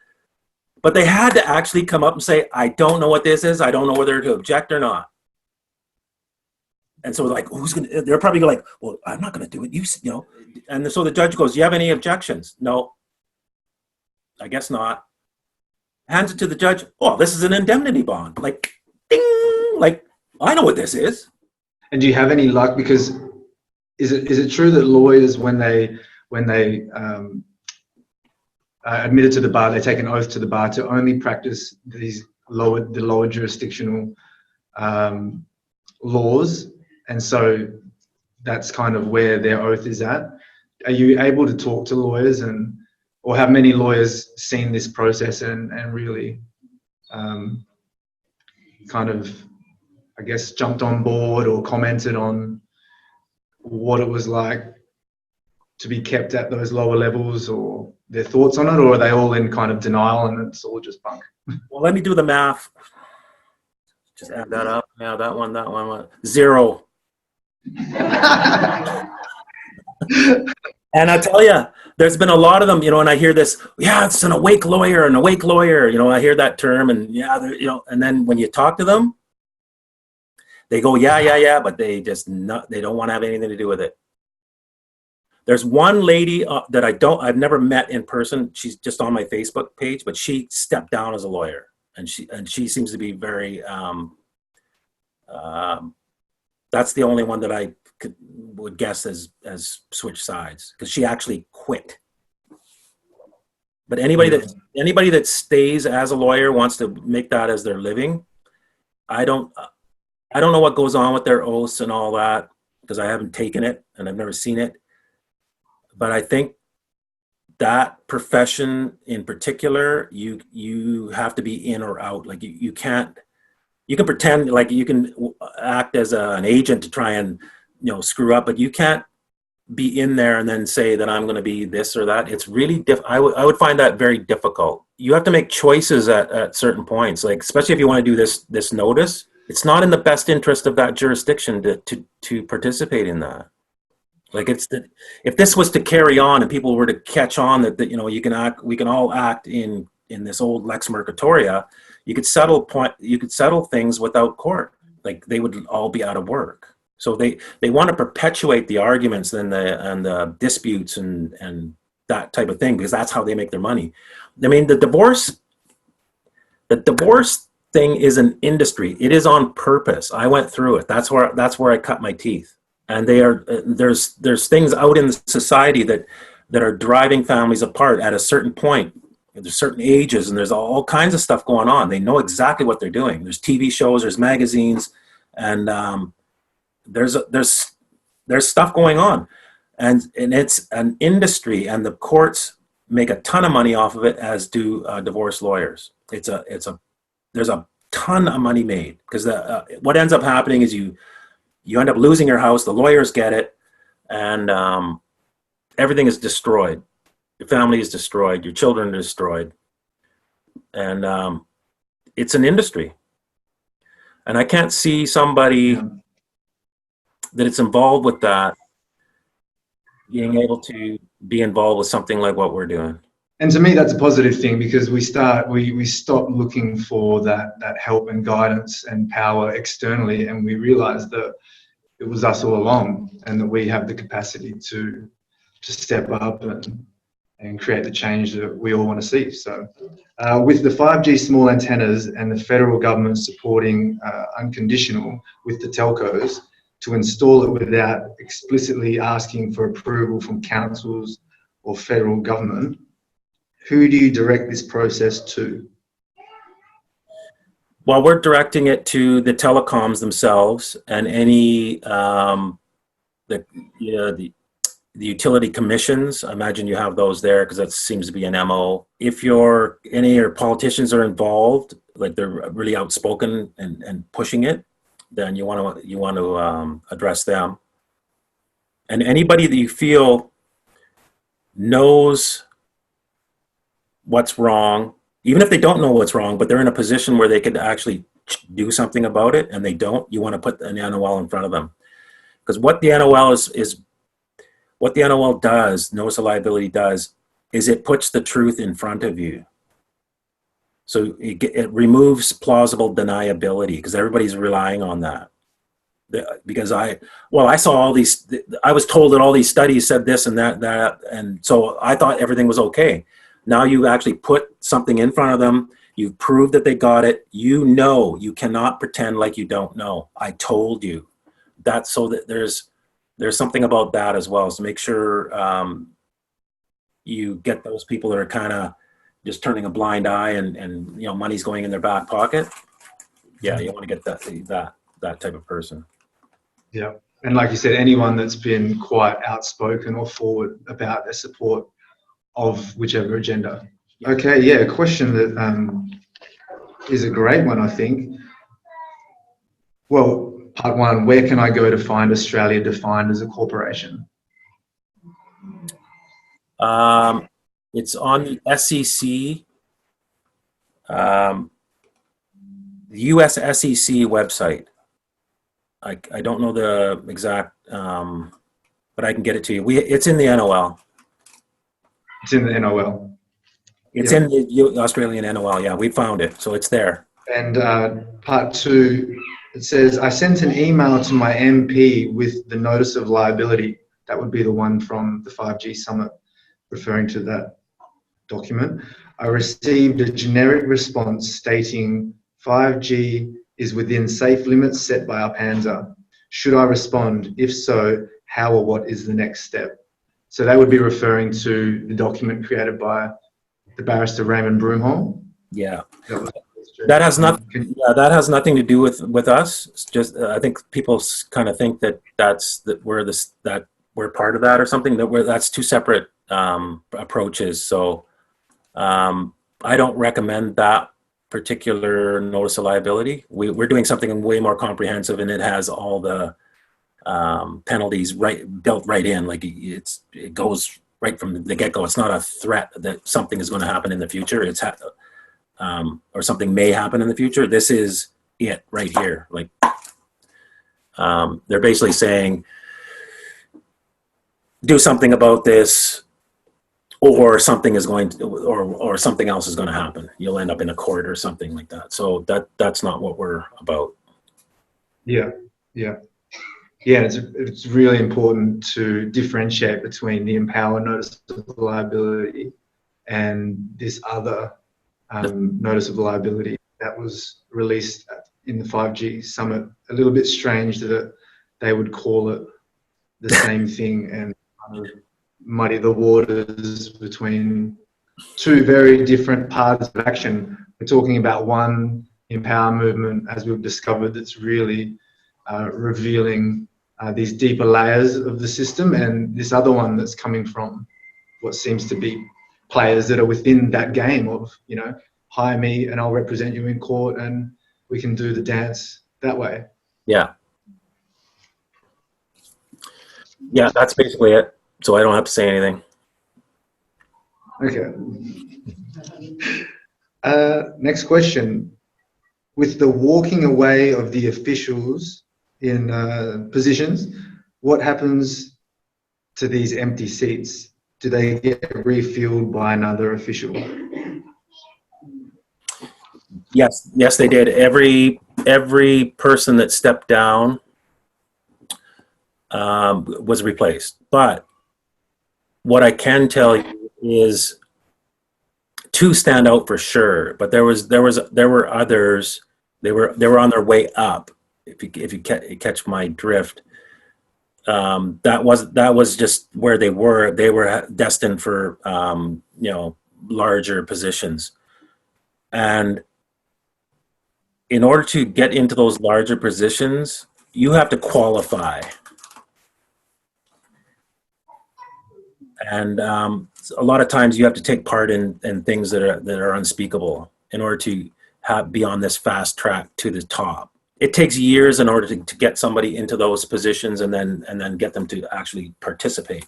but they had to actually come up and say, "I don't know what this is. I don't know whether to object or not." And so like, they're probably like, "Well, I'm not going to do it. And so the judge goes, "Do you have any objections?" "No." "I guess not." Hands it to the judge. "Oh, this is an indemnity bond." Like, ding, like, I know what this is. And do you have any luck? Because is it true that lawyers, when they admitted to the bar, they take an oath to the bar to only practice the lower jurisdictional laws, and so that's kind of where their oath is at? Are you able to talk to lawyers, or have many lawyers seen this process and really kind of, I guess, jumped on board or commented on what it was like to be kept at those lower levels, or their thoughts on it, or are they all in kind of denial and it's all just bunk? Well, let me do the math. Just add that up. Yeah, that one. 0. And I tell you, there's been a lot of them, and I hear this, it's an awake lawyer, I hear that term, and and then when you talk to them, they go, yeah, but they just they don't want to have anything to do with it. There's one lady that I've never met in person. She's just on my Facebook page, but she stepped down as a lawyer, and she seems to be very. That's the only one that I would guess as switched sides, because she actually quit. But anybody that stays as a lawyer, wants to make that as their living. I don't know what goes on with their oaths and all that, because I haven't taken it and I've never seen it. But I think that profession in particular, you have to be in or out. Like you can pretend, like you can act as an agent to try and screw up, but you can't be in there and then say that I'm going to be this or that. It's really I would find that very difficult. You have to make choices at certain points, like especially if you want to do this notice. It's not in the best interest of that jurisdiction to participate in that. Like if this was to carry on and people were to catch on that we can all act in this old lex mercatoria, you could settle things without court. Like they would all be out of work. So they want to perpetuate the arguments and the disputes and that type of thing, because that's how they make their money. I mean, the divorce thing is an industry. It is on purpose. I went through it. That's where I cut my teeth. And there's things out in society that are driving families apart at a certain point. There's certain ages, and there's all kinds of stuff going on. They know exactly what they're doing. There's TV shows, there's magazines, and there's stuff going on, and it's an industry, and the courts make a ton of money off of it, as do divorce lawyers. There's a ton of money made, because what ends up happening is you end up losing your house. The lawyers get it, and everything is destroyed. Your family is destroyed. Your children are destroyed, and it's an industry. And I can't see somebody that it's involved with that being able to be involved with something like what we're doing. And to me, that's a positive thing, because we stop looking for that help and guidance and power externally, and we realize that it was us all along, and that we have the capacity to step up and create the change that we all want to see. So with the 5G small antennas and the federal government supporting unconditional with the telcos to install it without explicitly asking for approval from councils or federal government, who do you direct this process to? Well, we're directing it to the telecoms themselves and any the utility commissions. I imagine you have those there, because that seems to be an MO. If any of your politicians are involved, like they're really outspoken and pushing it, then you want to address them. And anybody that you feel knows what's wrong, even if they don't know what's wrong, but they're in a position where they could actually do something about it, and they don't, you want to put an NOL in front of them. Because what the NOL what the NOL does, notice of liability does, is it puts the truth in front of you. So it removes plausible deniability, because everybody's relying on that. Because I saw all these, I was told that all these studies said this and that, and so I thought everything was okay. Now you actually put something in front of them, you've proved that they got it, you cannot pretend like you don't know. I told you. That's so that there's something about that as well. So make sure you get those people that are kind of just turning a blind eye and money's going in their back pocket. Yeah, you want to get that type of person. Yeah, and like you said, anyone that's been quite outspoken or forward about their support of whichever agenda. Okay, yeah, a question that is a great one, I think. Well, part one, where can I go to find Australia defined as a corporation? It's on the SEC, the US SEC website. I don't know the exact, but I can get it to you. It's in the NOL. It's in the NOL. It's in the Australian NOL. Yeah, we found it, so it's there. And part two, It says, I sent an email to my MP with the notice of liability. That would be the one from the 5G summit, referring to that document. I received a generic response stating 5G is within safe limits set by our Panzer. Should I respond? If so, how or what is the next step? So that would be referring to the document created by the barrister Raymond Broomhall. Yeah. That has nothing. Yeah, that has nothing to do with us. It's just I think people kind of think that that we're part of that or something. That's two separate approaches. So I don't recommend that particular notice of liability. We're doing something way more comprehensive, and it has all the penalties built right in. Like it goes right from the get-go. It's not a threat that something is going to happen in the future. Or something may happen in the future. This is it right here. Like they're basically saying, do something about this, or something is going to, or something else is going to happen. You'll end up in a court or something like that. So that's not what we're about. Yeah. It's really important to differentiate between the INPOWER notice of liability and this other notice of liability that was released in the 5G summit. A little bit strange that they would call it the same thing and kind of muddy the waters between two very different paths of action. We're talking about one INPOWER movement, as we've discovered, that's really revealing these deeper layers of the system, and this other one that's coming from what seems to be players that are within that game of, hire me and I'll represent you in court and we can do the dance that way. Yeah, that's basically it. So I don't have to say anything. Okay. Next question. With the walking away of the officials in positions, what happens to these empty seats? Do they get refilled by another official? Yes, they did. Every person that stepped down was replaced. But what I can tell you is two stand out for sure. But there were others. They were on their way up. If you catch my drift, that was just where they were. They were destined for larger positions, and in order to get into those larger positions, you have to qualify. And a lot of times you have to take part in things that are unspeakable in order to be on this fast track to the top. It takes years in order to get somebody into those positions and then get them to actually participate.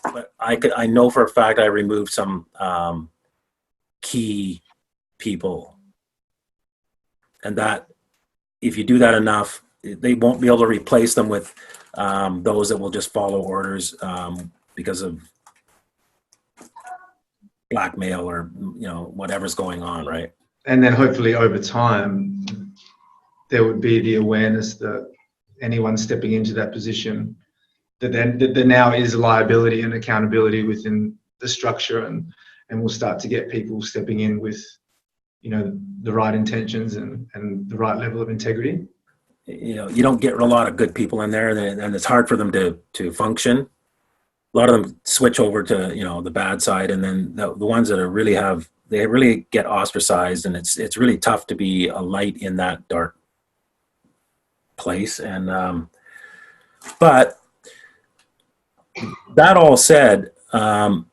But I know for a fact I removed some key people. And that, if you do that enough, they won't be able to replace them with those that will just follow orders because of blackmail or whatever's going on, right? And then hopefully over time, there would be the awareness that anyone stepping into that position, that there now is liability and accountability within the structure, and we'll start to get people stepping in with the right intentions and the right level of integrity. You don't get a lot of good people in there, and it's hard for them to function. A lot of them switch over to the bad side, and then the ones that they really get ostracized, and it's really tough to be a light in that dark place. And but that all said, that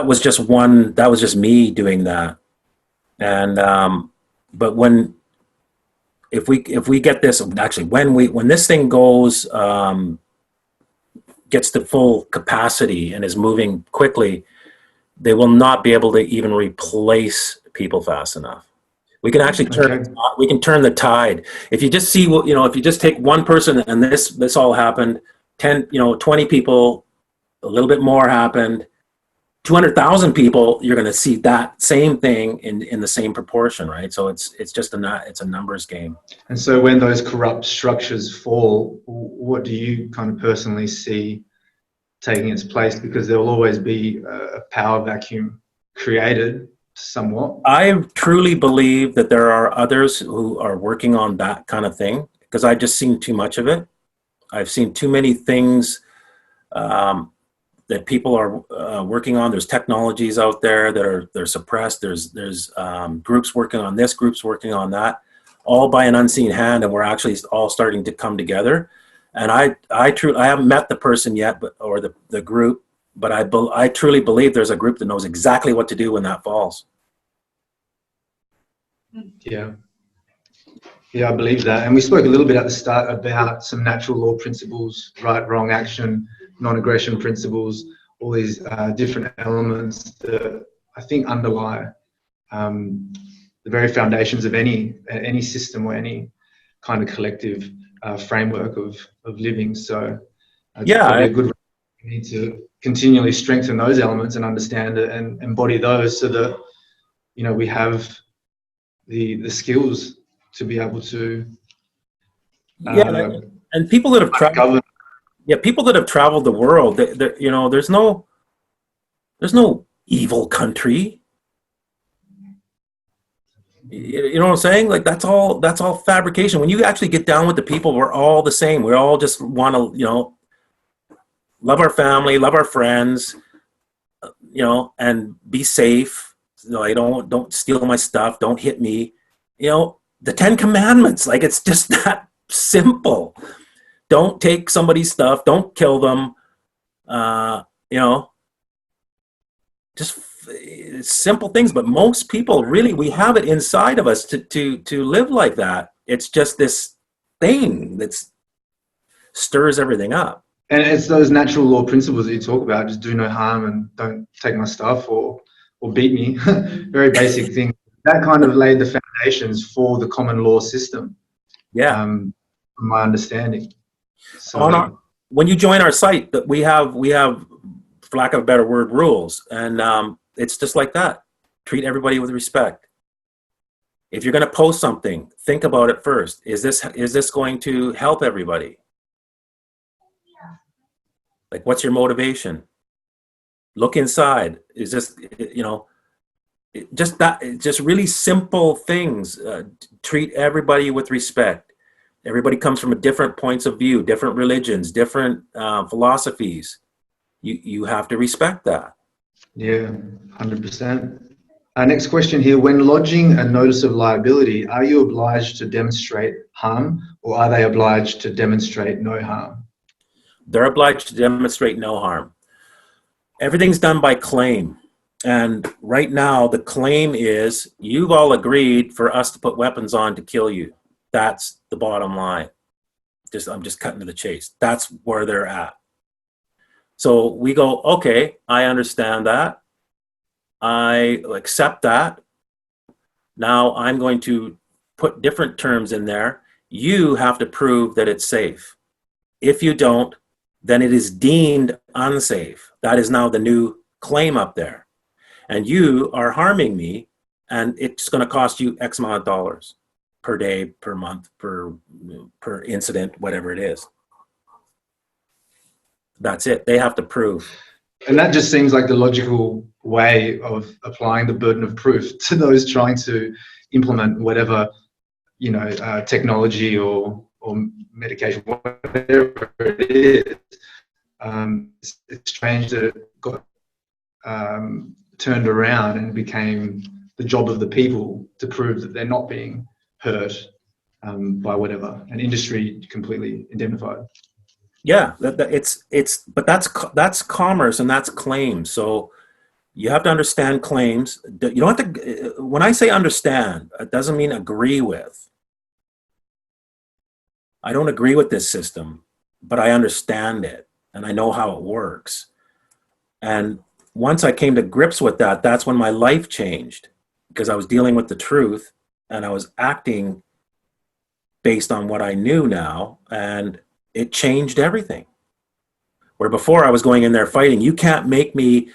was just me doing that. And but if we get this, actually when this thing goes gets to full capacity and is moving quickly, they will not be able to even replace people fast enough. We can actually turn the tide. If you just see if you just take one person and this all happened, 10, 20 people, a little bit more happened, 200,000 people, you're going to see that same thing in the same proportion, right? So it's just it's a numbers game. And so when those corrupt structures fall, what do you kind of personally see taking its place? Because there will always be a power vacuum created somewhat. I truly believe that there are others who are working on that kind of thing, because I've just seen too much of it. I've seen too many things that people are working on. There's technologies out there that they're suppressed. There's groups working on this, groups working on that, all by an unseen hand, and we're actually all starting to come together. And I haven't met the person yet, or the group, but I truly believe there's a group that knows exactly what to do when that falls. Yeah. Yeah, I believe that. And we spoke a little bit at the start about some natural law principles, right, wrong action, non-aggression principles, all these different elements that I think underlie the very foundations of any system or any kind of collective framework of living. So it's probably a good. We need to continually strengthen those elements and understand it and embody those, so that we have the skills to be able to. And people that have traveled. Yeah, people that have traveled the world, there's no evil country. You know what I'm saying? Like that's all fabrication. When you actually get down with the people, we're all the same. We all just want to, love our family, love our friends, and be safe. Don't steal my stuff. Don't hit me. The 10 Commandments. Like it's just that simple. Don't take somebody's stuff. Don't kill them. Just simple things. But most people, really, we have it inside of us to live like that. It's just this thing that stirs everything up. And it's those natural law principles that you talk about. Just do no harm and don't take my stuff or beat me. Very basic thing. That kind of laid the foundations for the common law system. Yeah. From my understanding. So, when you join our site, that we have, for lack of a better word, rules, and it's just like that. Treat everybody with respect. If you're going to post something, think about it first. Is this going to help everybody? Like, what's your motivation? Look inside. Is this, just really simple things. Treat everybody with respect. Everybody comes from different points of view, different religions, different philosophies. You have to respect that. Yeah, 100%. Next question here. When lodging a notice of liability, are you obliged to demonstrate harm, or are they obliged to demonstrate no harm? They're obliged to demonstrate no harm. Everything's done by claim. And right now, the claim is you've all agreed for us to put weapons on to kill you. That's the bottom line. I'm just cutting to the chase. That's where they're at. So we go, okay, I understand that. I accept that. Now I'm going to put different terms in there. You have to prove that it's safe. If you don't, then it is deemed unsafe. That is now the new claim up there. And you are harming me, and it's going to cost you X amount of dollars per day, per month, per incident, whatever it is. That's it. They have to prove. And that just seems like the logical way of applying the burden of proof to those trying to implement whatever, technology or medication, whatever it is. It's strange that it got turned around and became the job of the people to prove that they're not being hurt by whatever, an industry completely indemnified. Yeah, but that's commerce and that's claims. So you have to understand claims. You don't have to. When I say understand, it doesn't mean agree with. I don't agree with this system, but I understand it and I know how it works. And once I came to grips with that, that's when my life changed, because I was dealing with the truth and I was acting based on what I knew now, and it changed everything. Where before I was going in there fighting, you can't make me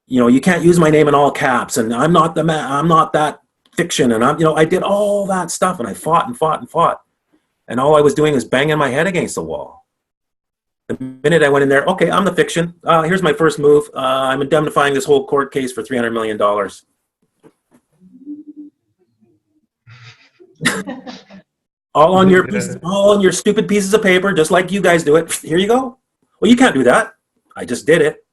you can't use my name in all caps, and I'm not the man, I'm not that fiction, and I did all that stuff, and I fought and fought and fought, and all I was doing is banging my head against the wall. The minute I went in there, okay, I'm the fiction. Here's my first move. I'm indemnifying this whole court case for $300 million. all on your stupid pieces of paper, just like you guys do it. Here you go. Well, you can't do that. I just did it.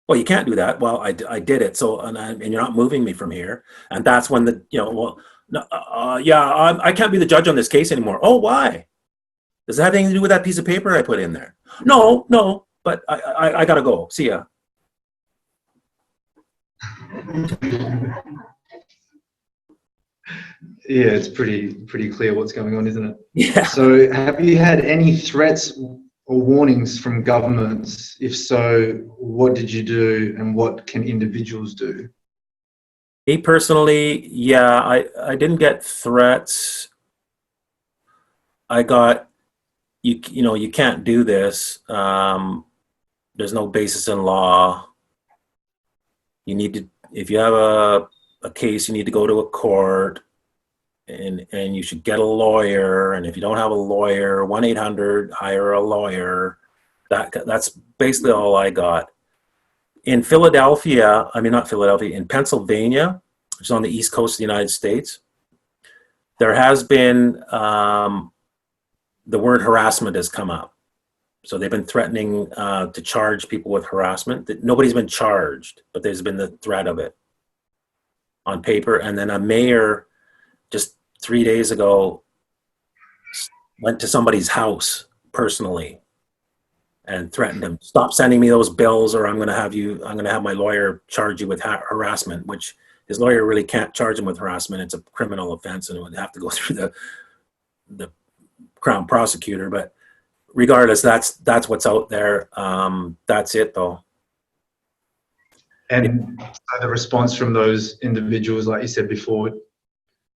Well, you can't do that. Well, I did it. So, and you're not moving me from here. And that's when I can't be the judge on this case anymore. Oh, why? Does that have anything to do with that piece of paper I put in there? No, but I gotta go. See ya. Yeah, it's pretty clear what's going on, isn't it? Yeah. So have you had any threats or warnings from governments? If so, what did you do, and what can individuals do? Me personally, yeah, I didn't get threats. I got, you can't do this. There's no basis in law. You need to, if you have a case, you need to go to a court, and you should get a lawyer. And if you don't have a lawyer, 1-800, hire a lawyer. That's basically all I got. In Philadelphia, in Pennsylvania, which is on the East Coast of the United States, there has been, the word harassment has come up. So they've been threatening to charge people with harassment. Nobody's been charged, but there's been the threat of it on paper. And then a mayor just 3 days ago went to somebody's house personally and threatened him, stop sending me those bills, or I'm going to have my lawyer charge you with harassment, which his lawyer really can't charge him with harassment. It's a criminal offense, and it would have to go through the Crown prosecutor. But regardless, that's what's out there. That's it, though. And the response from those individuals, like you said before,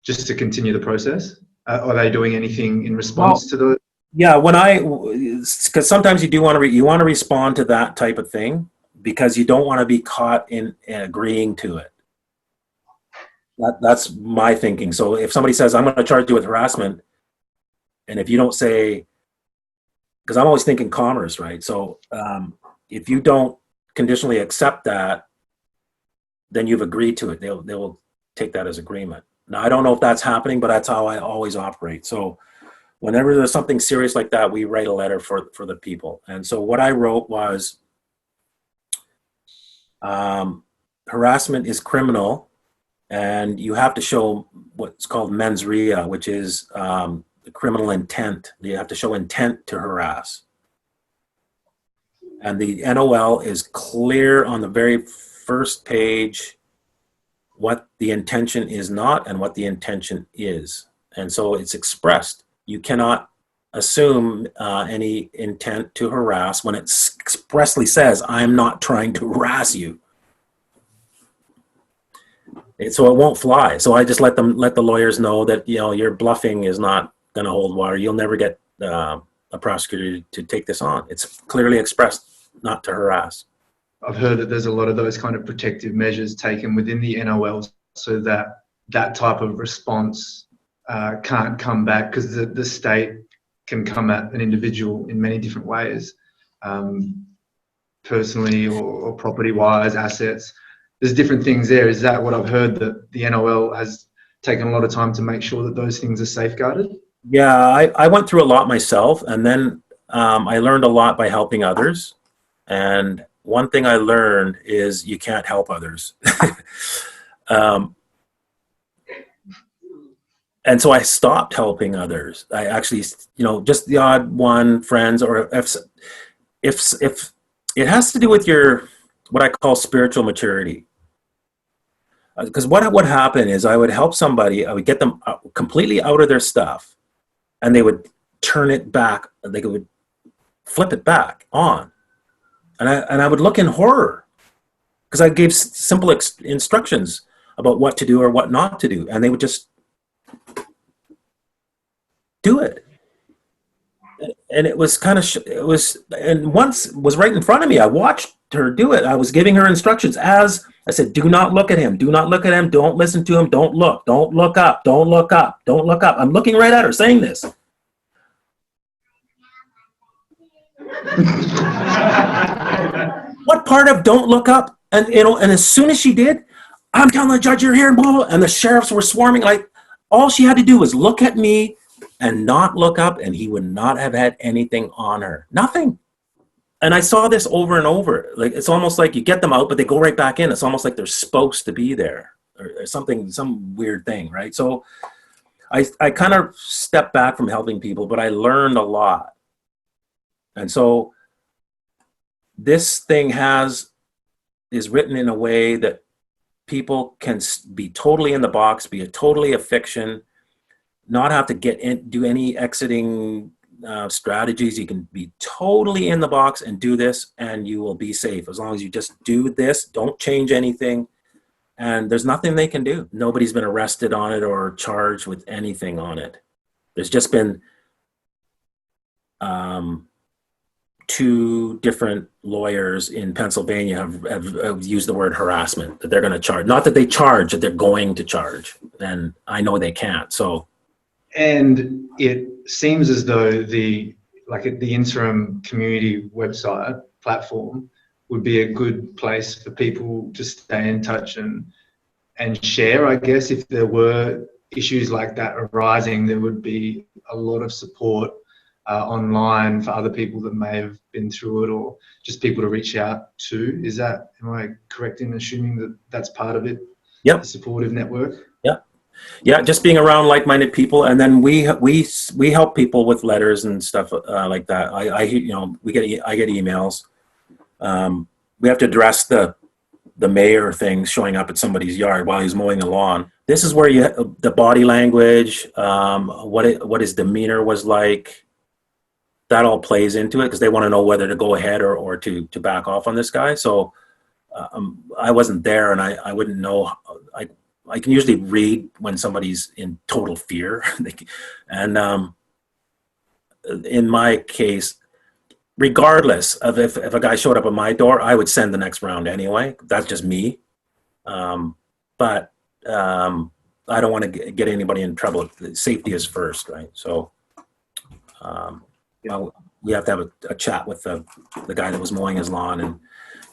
just to continue the process, are they doing anything in response to those? Yeah, because sometimes you want to respond to that type of thing, because you don't want to be caught in agreeing to it. That's my thinking. So if somebody says, I'm going to charge you with harassment, and if you don't say, because I'm always thinking commerce, right? So if you don't conditionally accept that, then you've agreed to it. They will take that as agreement. Now, I don't know if that's happening, but that's how I always operate. So whenever there's something serious like that, we write a letter for the people. And so what I wrote was, harassment is criminal, and you have to show what's called mens rea, which is the criminal intent. You have to show intent to harass. And the NOL is clear on the very first page what the intention is not and what the intention is. And so it's expressed. You cannot assume any intent to harass when it expressly says, I'm not trying to harass you. So it won't fly. So I just let the lawyers know that, your bluffing is not going to hold water. You'll never get a prosecutor to take this on. It's clearly expressed not to harass. I've heard that there's a lot of those kind of protective measures taken within the NOL so that type of response can't come back, because the state can come at an individual in many different ways, personally or property-wise, assets. There's different things there. Is that what I've heard, that the NOL has taken a lot of time to make sure that those things are safeguarded? Yeah, I went through a lot myself, and then I learned a lot by helping others. And one thing I learned is you can't help others. And so I stopped helping others. I actually, just the odd one, friends, or if it has to do with your, what I call spiritual maturity. Because what would happen is I would help somebody, I would get them completely out of their stuff, and they would turn it back, they would flip it back on. And I would look in horror, because I gave simple instructions about what to do or what not to do, and they would just do it. And it was kind of, and once was right in front of me. I watched her do it. I was giving her instructions as I said, do not look at him. Do not look at him. Don't listen to him. Don't look. Don't look up. Don't look up. Don't look up. I'm looking right at her saying this. What part of don't look up? And and as soon as she did, I'm telling the judge you're here, and blah, blah, and the sheriffs were swarming. Like, all she had to do was look at me and not look up, and he would not have had anything on her. Nothing. And I saw this over and over. Like, it's almost like you get them out, but they go right back in. It's almost like they're supposed to be there, or something, some weird thing, right? So I kind of stepped back from helping people, but I learned a lot. And so this thing is written in a way that people can be totally in the box, be totally a fiction, not have to do any exiting strategies. You can be totally in the box and do this, and you will be safe as long as you just do this. Don't change anything, and there's nothing they can do. Nobody's been arrested on it or charged with anything on it. There's just been 2 different lawyers in Pennsylvania have used the word harassment, that they're going to charge. Not that they charge, that they're going to charge. And I know they can't. So, and it seems as though the interim community website platform would be a good place for people to stay in touch and share. I guess if there were issues like that arising, there would be a lot of support online for other people that may have been through it, or just people to reach out to. Am I correct in assuming that that's part of it? Yep. The supportive network. Yeah, just being around like-minded people, and then we help people with letters and stuff like that. I get emails. We have to address the mayor thing showing up at somebody's yard while he's mowing the lawn. This is where the body language, what his demeanor was like, that all plays into it, because they want to know whether to go ahead or to back off on this guy. So I wasn't there, and I wouldn't know. I can usually read when somebody's in total fear. And in my case, regardless of if a guy showed up at my door, I would send the next round anyway. That's just me. But I don't want to get anybody in trouble. Safety is first, right? So we have to have a chat with the guy that was mowing his lawn and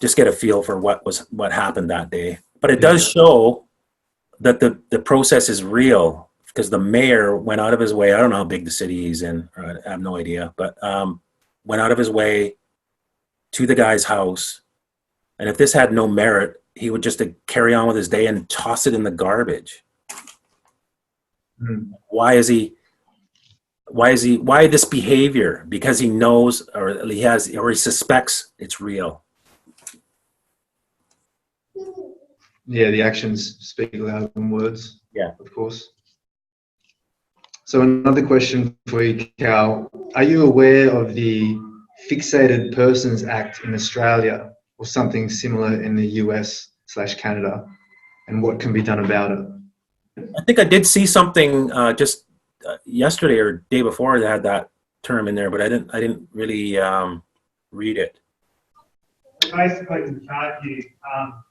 just get a feel for what happened that day. But it does show that the process is real, because the mayor went out of his way. I don't know how big the city he's in, or I have no idea, but went out of his way to the guy's house. And if this had no merit, he would just carry on with his day and toss it in the garbage. Mm-hmm. Why this behavior? Because he knows, or he suspects it's real. Yeah, the actions speak louder than words. Yeah, of course. So another question for you, Cal. Are you aware of the Fixated Persons Act in Australia, or something similar in the US/Canada, and what can be done about it? I think I did see something just yesterday or day before that had that term in there, but I didn't really read it. Basically, can charge you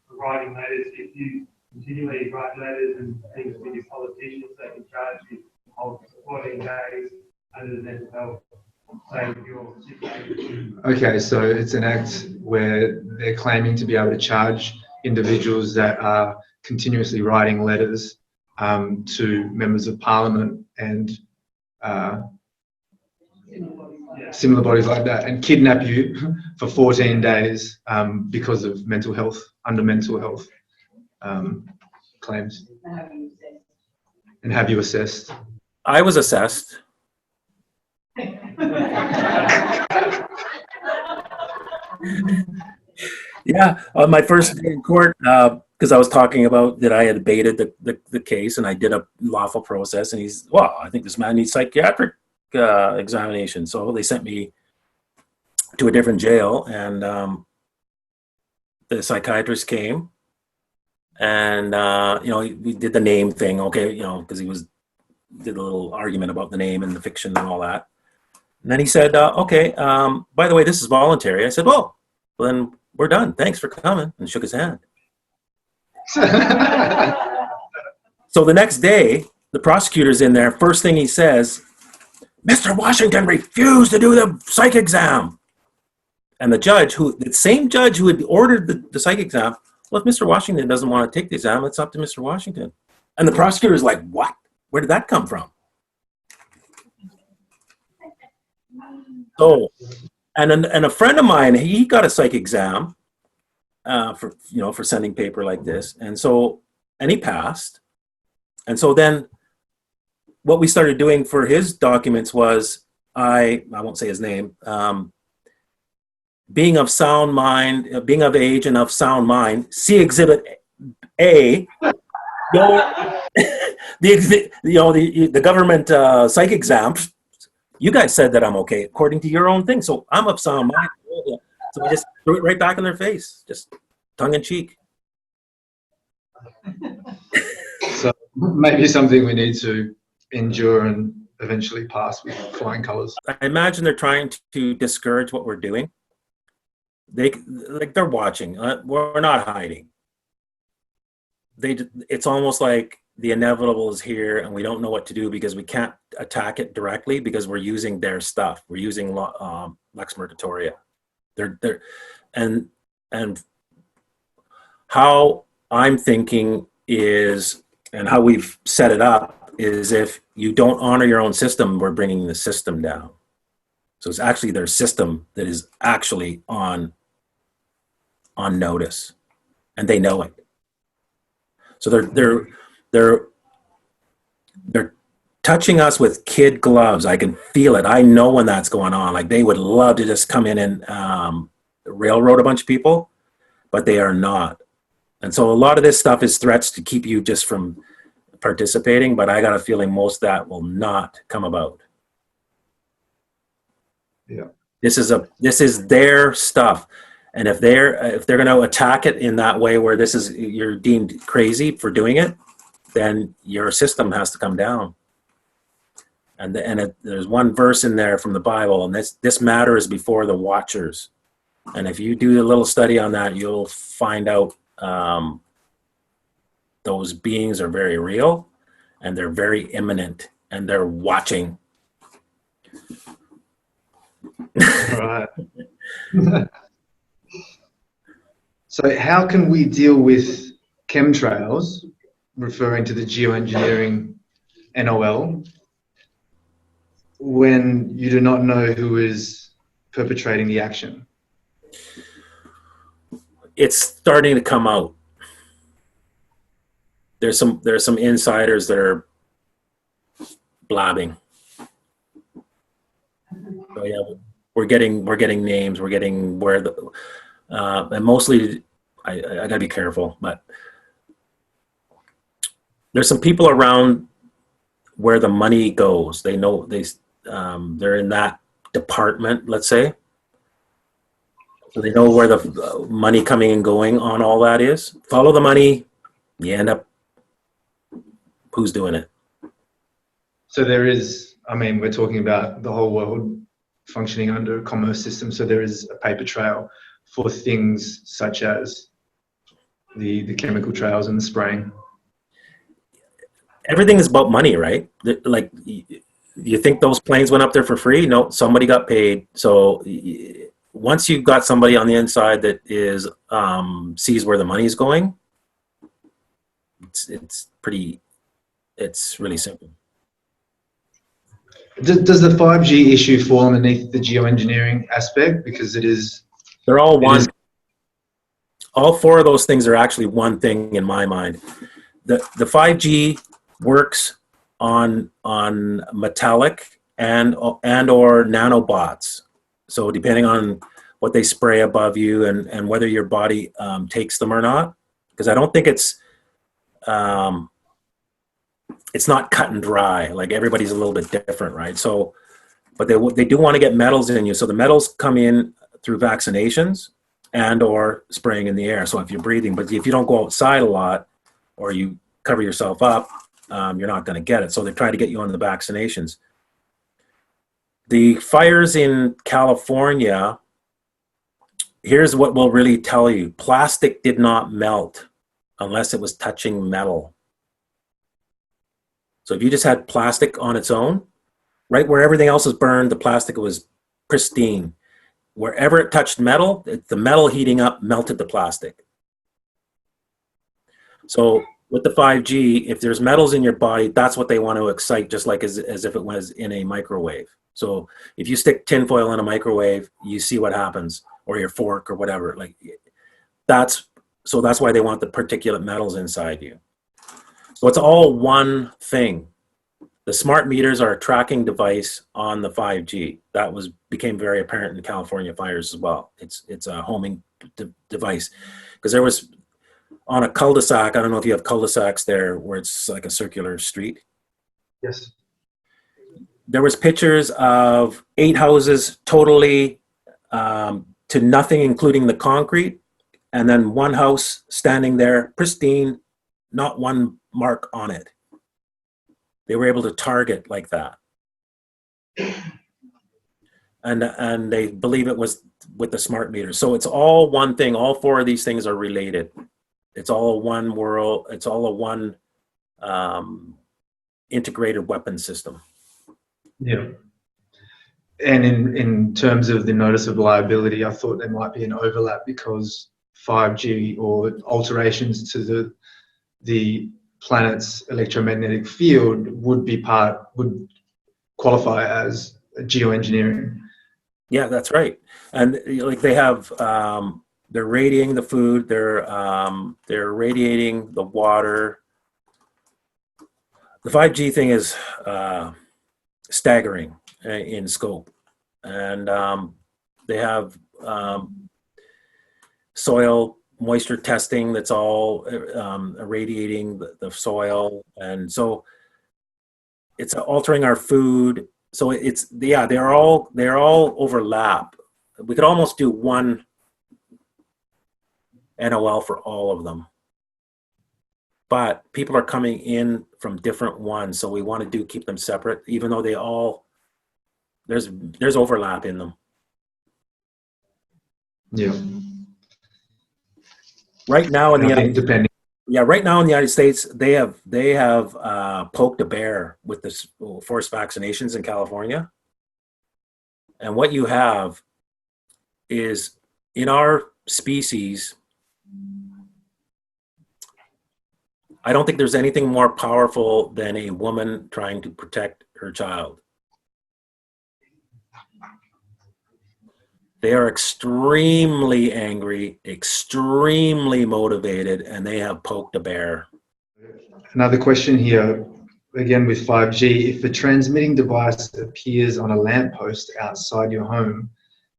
for writing letters. If you continually write letters and things with your politicians, they can charge you of 14 days under the mental health. Okay, so it's an act where they're claiming to be able to charge individuals that are continuously writing letters to members of parliament and similar bodies like that, and kidnap you for 14 days because of mental health claims, and have you assessed. I was assessed. Yeah, on my first day in court, because I was talking about that I had abated the case, and I did a lawful process, and I think this man needs psychiatric examination. So they sent me to a different jail, and the psychiatrist came, and we did the name thing, okay, because he did a little argument about the name and the fiction and all that. And then he said, okay, by the way, this is voluntary. I said, well, then we're done. Thanks for coming," and shook his hand. So the next day, the prosecutor's in there. First thing he says, "Mr. Washington refused to do the psych exam." And the same judge who had ordered the psych exam, "Well, if Mr. Washington doesn't want to take the exam, it's up to Mr. Washington." And the prosecutor's like, "What? Where did that come from?" So, and a friend of mine, he got a psych exam for sending paper like this, and he passed. And so then, what we started doing for his documents was, I won't say his name, being of sound mind, being of age and of sound mind. See Exhibit A. The government psych exam. You guys said that I'm okay according to your own thing, so I'm of sound mind. So we just threw it right back in their face, just tongue in cheek. So maybe something we need to endure and eventually pass with flying colours. I imagine they're trying to discourage what we're doing. They're watching. We're not hiding. It's almost like the inevitable is here, and we don't know what to do because we can't attack it directly because we're using their stuff. We're using Lex Mercatoria. And how I'm thinking is, and how we've set it up is, if you don't honor your own system, we're bringing the system down. So it's actually their system that is actually on notice, and they know it. So they're touching us with kid gloves. I can feel it. I know when that's going on. Like, they would love to just come in and railroad a bunch of people, but they are not. And so a lot of this stuff is threats to keep you just from participating, but I got a feeling most of that will not come about. Yeah. This is their stuff. And if they're going to attack it in that way where you're deemed crazy for doing it, then your system has to come down. And there's one verse in there from the Bible, and this matter is before the watchers. And if you do a little study on that, you'll find out those beings are very real, and they're very imminent, and they're watching. Right. So how can we deal with chemtrails, referring to the geoengineering NOL, when you do not know who is perpetrating the action? It's starting to come out. There's some insiders that are blabbing. So yeah, we're getting names. We're getting where the and mostly I gotta be careful, but there's some people around where the money goes. They know they're in that department, let's say. So they know where the money coming and going on all that is. Follow the money, you end up, who's doing it? So there is, we're talking about the whole world functioning under a commerce system. So there is a paper trail for things such as the chemical trails and the spraying. Everything is about money, right? Like, you think those planes went up there for free? No, somebody got paid. So once you've got somebody on the inside that sees where the money is going, it's really simple. Does the 5G issue fall underneath the geoengineering aspect? Because they're all one. All four of those things are actually one thing in my mind. The 5G works on metallic and or nanobots. So depending on what they spray above you and whether your body takes them or not, because I don't think it's not cut and dry. Like, everybody's a little bit different, right? So, but they do want to get metals in you. So the metals come in through vaccinations and or spraying in the air. So if you're breathing, but if you don't go outside a lot or you cover yourself up, you're not going to get it. So they try to get you on the vaccinations. The fires in California, here's what will really tell you. Plastic did not melt unless it was touching metal. So if you just had plastic on its own, right where everything else is burned, the plastic was pristine. Wherever it touched metal, the metal heating up melted the plastic. So with the 5G, if there's metals in your body, that's what they want to excite, just like as if it was in a microwave. So if you stick tinfoil in a microwave, you see what happens, or your fork or whatever. Like that's why they want the particulate metals inside you. So it's all one thing. The smart meters are a tracking device on the 5G. That became very apparent in California fires as well. It's a homing device, because there was on a cul-de-sac. I don't know if you have cul-de-sacs there where it's like a circular street. Yes. There was pictures of 8 houses totally to nothing, including the concrete, and then one house standing there pristine, not one mark on it. They were able to target like that. And they believe it was with the smart meters. So it's all one thing. All 4 of these things are related. It's all one world. It's all a one integrated weapon system. Yeah. And in terms of the notice of liability, I thought there might be an overlap, because 5G or alterations to the planet's electromagnetic field would qualify as geoengineering. Yeah, that's right. And like they have, they're radiating the food, they're radiating the water. The 5G thing is staggering in scope, and they have soil moisture testing that's all irradiating the soil, and so it's altering our food. So they're all overlap. We could almost do one NOL for all of them, but people are coming in from different ones, so we want to keep them separate, even though there's overlap in them. Yeah. Right now in the right now in the United States, they have poked a bear with this forced vaccinations in California, and what you have is, in our species, I don't think there's anything more powerful than a woman trying to protect her child. They are extremely angry, extremely motivated, and they have poked a bear. Another question here, again with 5G, if the transmitting device appears on a lamppost outside your home,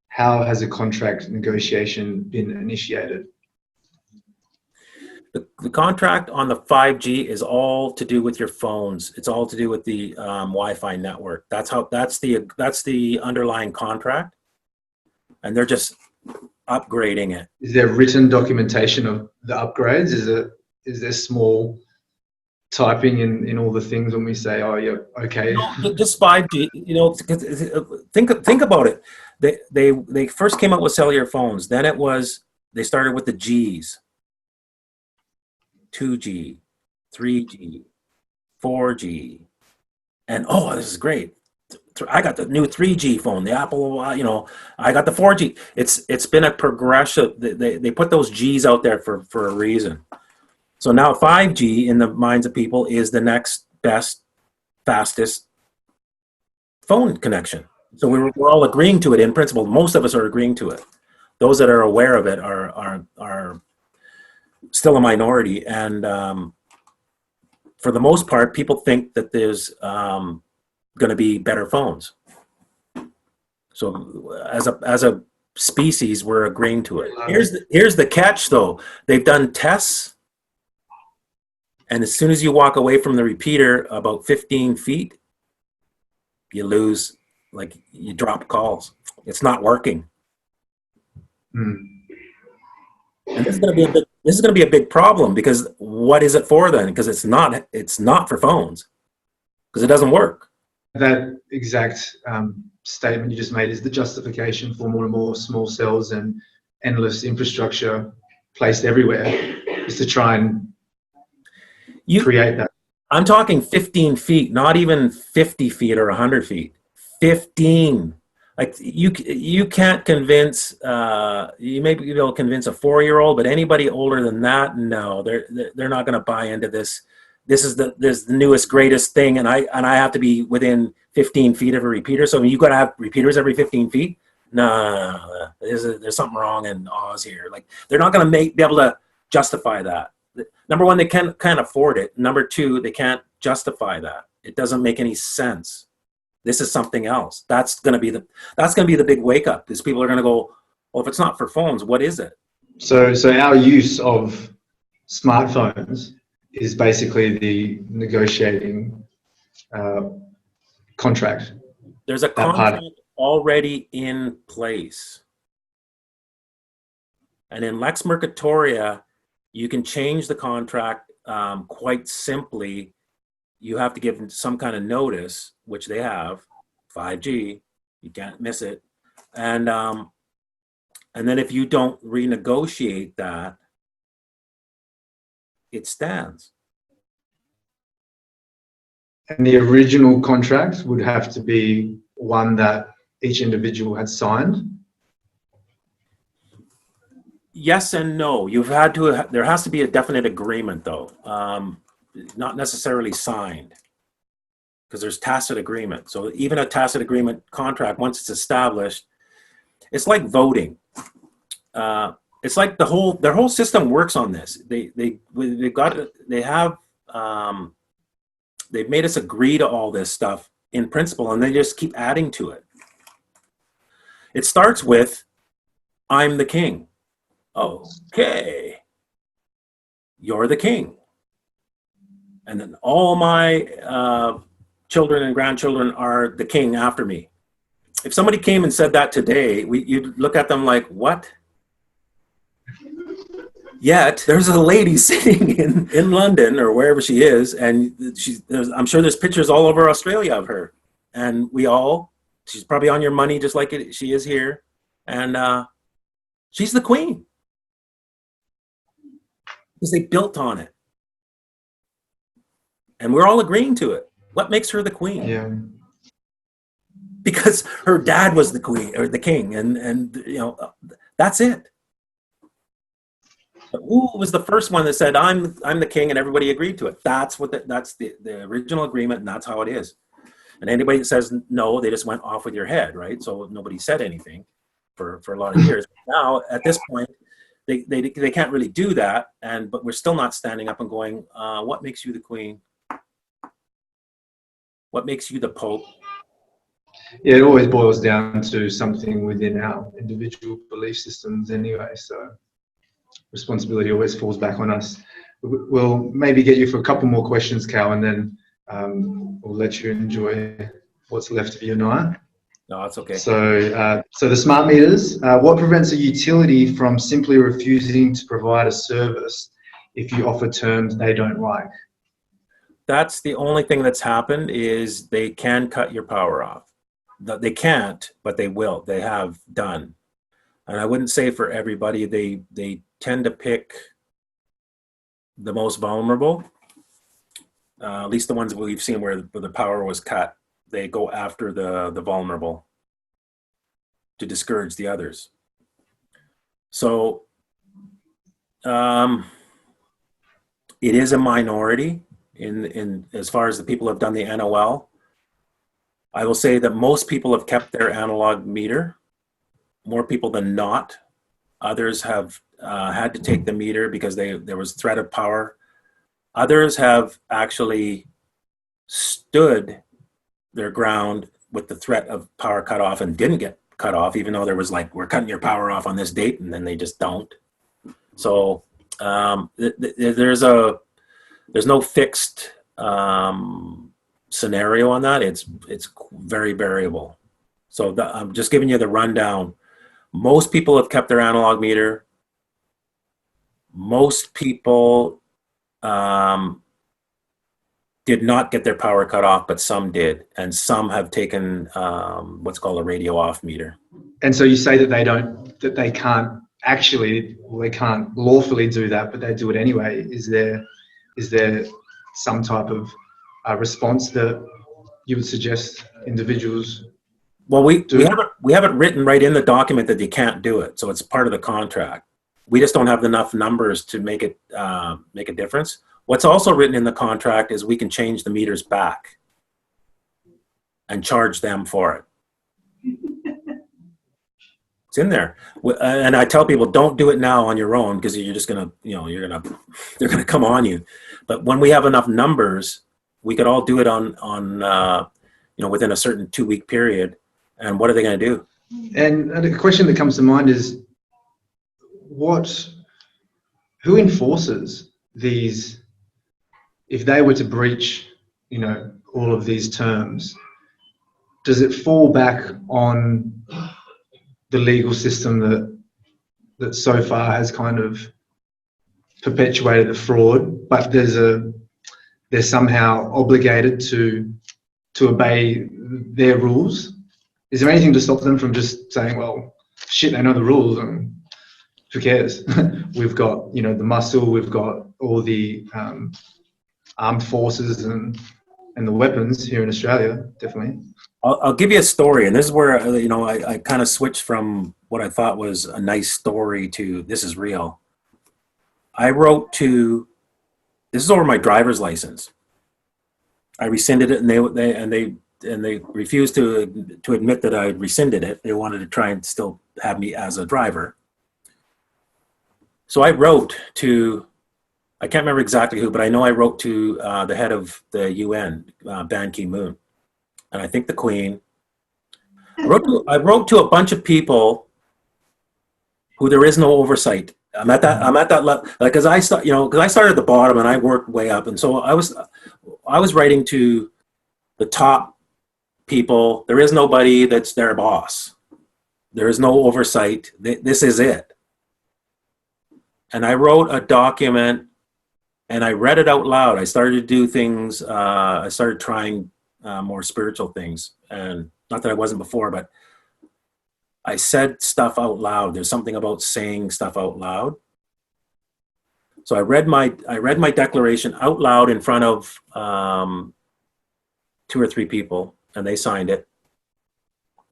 how has a contract negotiation been initiated? The contract on the 5G is all to do with your phones. It's all to do with the Wi-Fi network. That's the underlying contract, and they're just upgrading it. Is there written documentation of the upgrades? Is there small typing in all the things when we say, oh yeah, okay? No, just 5G. Think about it. They first came out with cellular phones. Then they started with the Gs. 2G, 3G, 4G, and oh, this is great. I got the new 3G phone, the Apple, I got the 4G. It's been a progressive, they put those Gs out there for a reason. So now 5G in the minds of people is the next best, fastest phone connection. So we're all agreeing to it in principle. Most of us are agreeing to it. Those that are aware of it are still a minority, and for the most part, people think that there's going to be better phones. So as a species, we're agreeing to it. Here's the catch, though. They've done tests, and as soon as you walk away from the repeater about 15 feet, you lose, like you drop calls. It's not working. And this is going to be a big problem, because what is it for then? Because it's not for phones, because it doesn't work. That exact statement you just made is the justification for more and more small cells and endless infrastructure placed everywhere is to try and create that. I'm talking 15 feet, not even 50 feet or 100 feet. 15. Like you can't convince, you may be able to convince a 4-year-old, but anybody older than that, no, they're not going to buy into this. This is the newest, greatest thing, and I have to be within 15 feet of a repeater. So you got to have repeaters every 15 feet. No, there's something wrong in Oz here. Like they're not going to be able to justify that. Number one, they can't afford it. Number two, they can't justify that. It doesn't make any sense. This is something else. That's going to be the big wake up. Because people are going to go, well, if it's not for phones, what is it? So our use of smartphones is basically the negotiating contract. There's a contract already in place. And in Lex Mercatoria, you can change the contract quite simply. You have to give them some kind of notice, which they have, 5G, you can't miss it. And then if you don't renegotiate that, it stands. And the original contract would have to be one that each individual had signed? Yes and no. There has to be a definite agreement though. Not necessarily signed, because there's tacit agreement. So even a tacit agreement contract, once it's established, it's like voting. It's like their whole system works on this. They've made us agree to all this stuff in principle, and they just keep adding to it. It starts with, I'm the king. Okay, you're the king. And then all my children and grandchildren are the king after me. If somebody came and said that today, you'd look at them like, what? Yet there's a lady sitting in London or wherever she is, and I'm sure there's pictures all over Australia of her. And she's probably on your money just like she is here. And she's the queen. Because they built on it. And we're all agreeing to it. What makes her the queen? Yeah. Because her dad was the queen or the king, and that's it. But who was the first one that said I'm the king, and everybody agreed to it? That's the original agreement, and that's how it is. And anybody that says no, they just went off with your head, right? So nobody said anything for a lot of years. Now at this point, they can't really do that, but we're still not standing up and going, what makes you the queen? What makes you the Pope? Yeah, it always boils down to something within our individual belief systems anyway, so responsibility always falls back on us. We'll maybe get you for a couple more questions, Cal, and then we'll let you enjoy what's left of your night. No, it's okay. So the smart meters, what prevents a utility from simply refusing to provide a service if you offer terms they don't like? That's the only thing that's happened, is they can cut your power off. They can't, but they will. They have done. And I wouldn't say for everybody. They tend to pick the most vulnerable, at least the ones that we've seen where the power was cut. They go after the vulnerable to discourage the others. So it is a minority in as far as the people who have done the NOL. I will say that most people have kept their analog meter, more people than not. Others have had to take the meter because there was threat of power. Others have actually stood their ground with the threat of power cut off and didn't get cut off, even though there was like, we're cutting your power off on this date, and then they just don't. So there's no fixed scenario on that. It's very variable. So I'm just giving you the rundown. Most people have kept their analog meter. Most people did not get their power cut off, but some did, and some have taken what's called a radio off meter. And so you say that they can't actually, well, they can't lawfully do that, but they do it anyway. Is there some type of response that you would suggest individuals? Well, we Do. we have it written right in the document that you can't do it, so it's part of the contract. We just don't have enough numbers to make it make a difference. What's also written in the contract is we can change the meters back and charge them for it. It's in there, and I tell people don't do it now on your own because you're just gonna, they're gonna come on you. But when we have enough numbers, we could all do it on within a certain 2-week period. And what are they going to do? And the question that comes to mind is, who enforces these? If they were to breach, all of these terms, does it fall back on the legal system that so far has kind of perpetuated the fraud, but they're somehow obligated to obey their rules? Is there anything to stop them from just saying, well, shit, they know the rules and who cares? We've got, the muscle, we've got all the armed forces and the weapons here in Australia, definitely. I'll give you a story, and this is where I kind of switched from what I thought was a nice story to this is real. I wrote to, this is over my driver's license. I rescinded it, and they refused to admit that I rescinded it. They wanted to try and still have me as a driver. So I wrote to, I can't remember exactly who, but I know I wrote to the head of the UN, Ban Ki-moon, and I think the Queen. I wrote to a bunch of people who there is no oversight. I'm at that level, like, because I started at the bottom and I worked way up, and so I was writing to the top people. There is nobody that's their boss. There is no oversight. This is it. And I wrote a document and I read it out loud. I started to do things. I started trying more spiritual things, and not that I wasn't before, but I said stuff out loud. There's something about saying stuff out loud. So I read my declaration out loud in front of 2 or 3 people, and they signed it.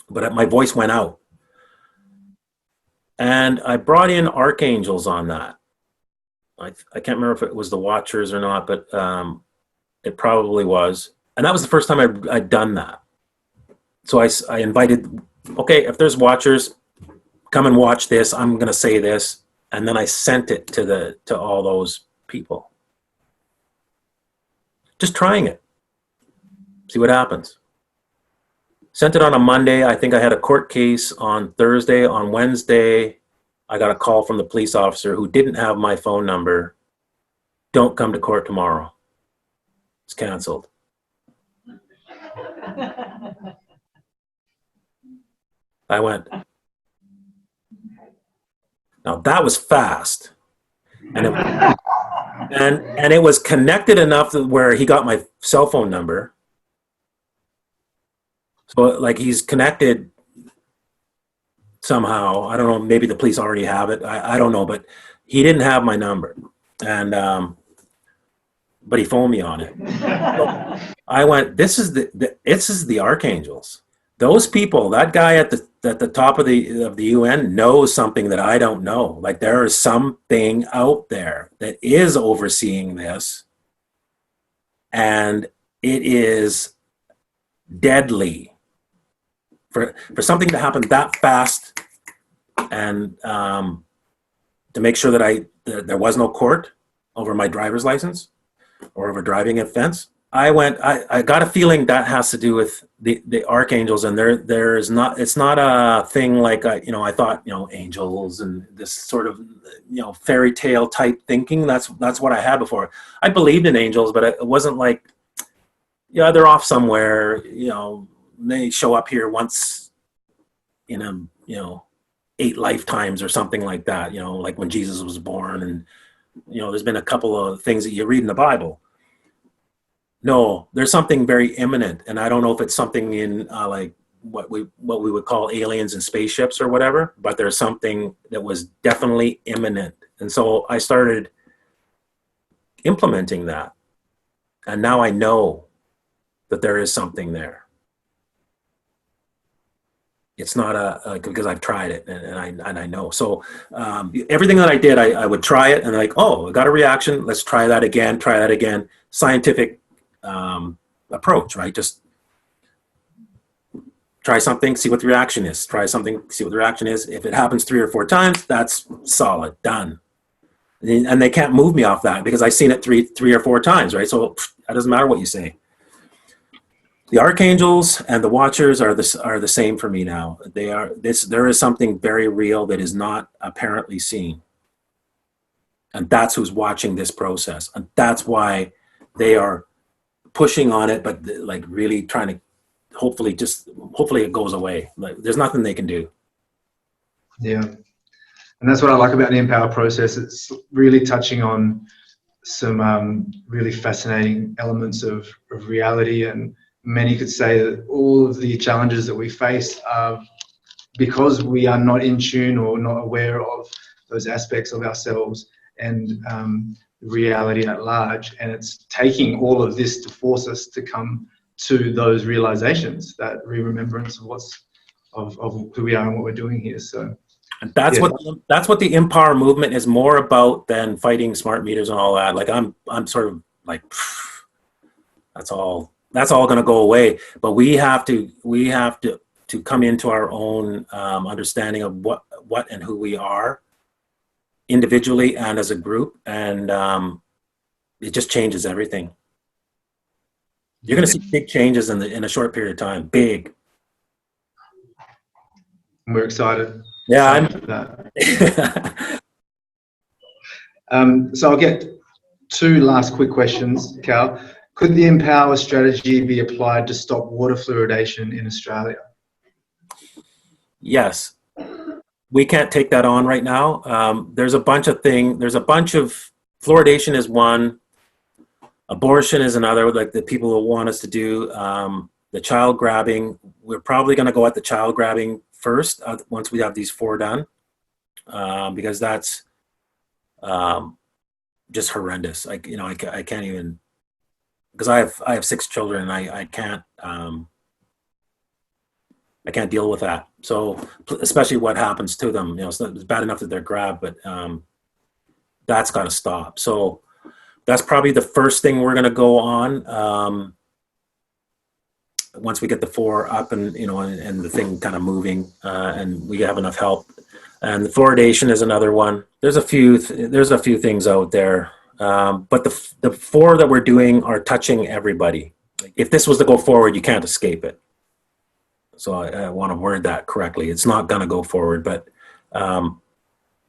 But my voice went out. And I brought in archangels on that. I can't remember if it was the Watchers or not, but it probably was. And that was the first time I'd done that. So I invited, okay, if there's Watchers, come and watch this. I'm going to say this. And then I sent it to all those people. Just trying it. See what happens. Sent it on a Monday. I think I had a court case on Thursday. On Wednesday, I got a call from the police officer who didn't have my phone number. Don't come to court tomorrow. It's canceled. I went. Now that was fast. And it was connected enough to where he got my cell phone number. So like he's connected somehow. I don't know, maybe the police already have it. I don't know, but he didn't have my number. And but he phoned me on it. So I went, this is the archangels. Those people, that guy at the top of the UN knows something that I don't know. Like there is something out there that is overseeing this, and it is deadly. For something to happen that fast, and to make sure that there was no court over my driver's license or over driving offense, I got a feeling that has to do with the archangels, and it's not a thing like I thought, angels and this sort of fairy tale type thinking. That's what I had before. I believed in angels, but it wasn't like, they're off somewhere, they show up here once in 8 lifetimes or something like that, like when Jesus was born, and there's been a couple of things that you read in the Bible. No, there's something very imminent, and I don't know if it's something in like what we would call aliens and spaceships or whatever, but there's something that was definitely imminent. And so I started implementing that. And now I know that there is something there. It's not because I've tried it and I know. So everything that I did, I would try it and like, oh, I got a reaction. Let's try that again. Scientific approach, right? Just try something, see what the reaction is. Try something, see what the reaction is. If it happens 3 or 4 times, that's solid, done. And they can't move me off that because I've seen it three or 4 times, right? So that doesn't matter what you say. The archangels and the watchers are the same for me now. They are this. There is something very real that is not apparently seen, and that's who's watching this process, and that's why they are pushing on it, but like really trying to hopefully it goes away. Like there's nothing they can do. Yeah, and that's what I like about the INPOWER process. It's really touching on some really fascinating elements of reality, and many could say that all of the challenges that we face are because we are not in tune or not aware of those aspects of ourselves and reality at large. And it's taking all of this to force us to come to those realizations, that remembrance of who we are and what we're doing here. So and that's what the INPOWER movement is more about than fighting smart meters and all that. Like I'm sort of like, that's all going to go away. But we have to come into our own understanding of what and who we are individually and as a group. And it just changes everything. You're going to see big changes in a short period of time. Big. We're excited. Yeah, I'm. So I'll get 2 last quick questions, Cal. Could the INPOWER strategy be applied to stop water fluoridation in Australia? Yes. We can't take that on right now. There's a bunch of fluoridation is one, abortion is another, like the people who want us to do, the child grabbing. We're probably going to go at the child grabbing first once we have these 4 done, because that's just horrendous. I can't even, because I have 6 children and I can't deal with that. So especially what happens to them, it's bad enough that they're grabbed, but that's got to stop. So that's probably the first thing we're going to go on. Once we get the 4 up and and the thing kind of moving, and we have enough help, and the fluoridation is another one. There's a few things out there, but the 4 that we're doing are touching everybody. If this was to go forward, you can't escape it. So I want to word that correctly. It's not going to go forward, but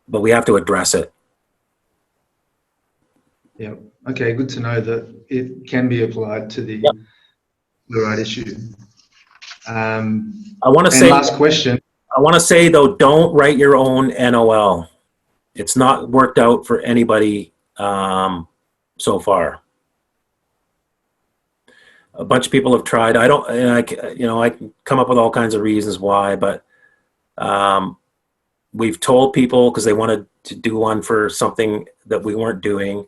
we have to address it. Yeah. Okay. Good to know that it can be applied to the right issue. I want to say last question. I want to say though, don't write your own NOL. It's not worked out for anybody so far. A bunch of people have tried. I can come up with all kinds of reasons why, but we've told people because they wanted to do one for something that we weren't doing.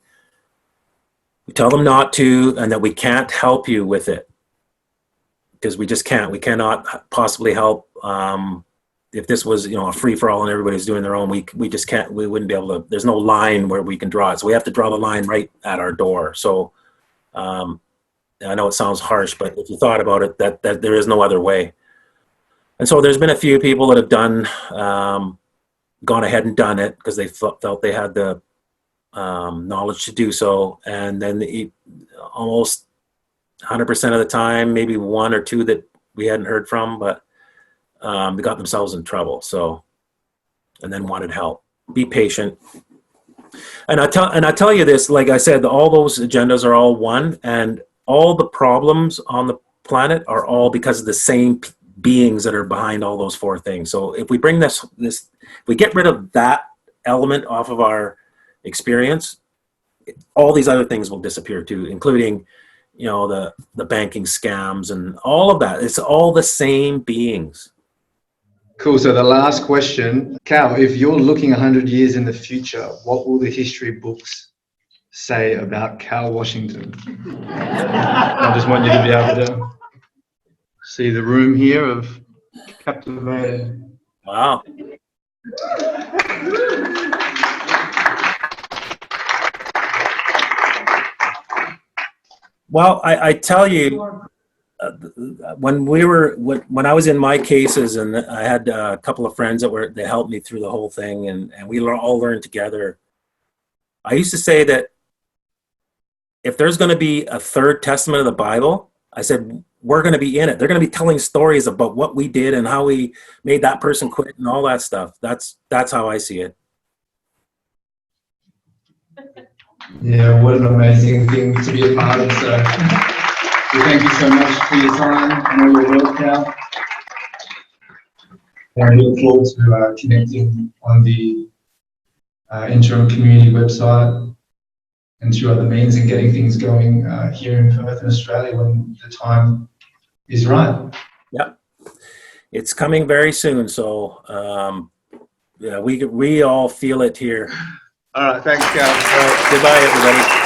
We tell them not to, and that we can't help you with it. Because we just can't. We cannot possibly help. If this was, a free for all and everybody's doing their own, we just can't. We wouldn't be able to. There's no line where we can draw it, so we have to draw the line right at our door. So, I know it sounds harsh, but if you thought about it, that there is no other way. And so there's been a few people that have gone ahead and done it because they felt they had the knowledge to do so, and then almost 100% of the time, maybe 1 or 2 that we hadn't heard from, but they got themselves in trouble. So, and then wanted help. Be patient. And I tell you this, like I said, all those agendas are all one, and all the problems on the planet are all because of the same beings that are behind all those 4 things. So if we bring this, if we get rid of that element off of our experience, all these other things will disappear too, including you know, the banking scams and all of that. It's all the same beings. Cool. So the last question, Cal, if you're looking 100 years in the future, what will the history books say about Cal Washington? I just want you to be able to see the room here of captivated. Wow. Well, I tell you, when I was in my cases, and I had a couple of friends that helped me through the whole thing, and we all learned together. I used to say that if there's going to be a third testament of the Bible, I said, we're going to be in it. They're going to be telling stories about what we did and how we made that person quit and all that stuff. That's how I see it. Yeah, what an amazing thing to be a part of. So we thank you so much for your time and all your work, Cal. And we look forward to connecting on the interim community website and through other means and getting things going here in Perth and Australia when the time is right. Yep. It's coming very soon. So yeah, we all feel it here. All right, thanks, Cal. All right, goodbye, everybody.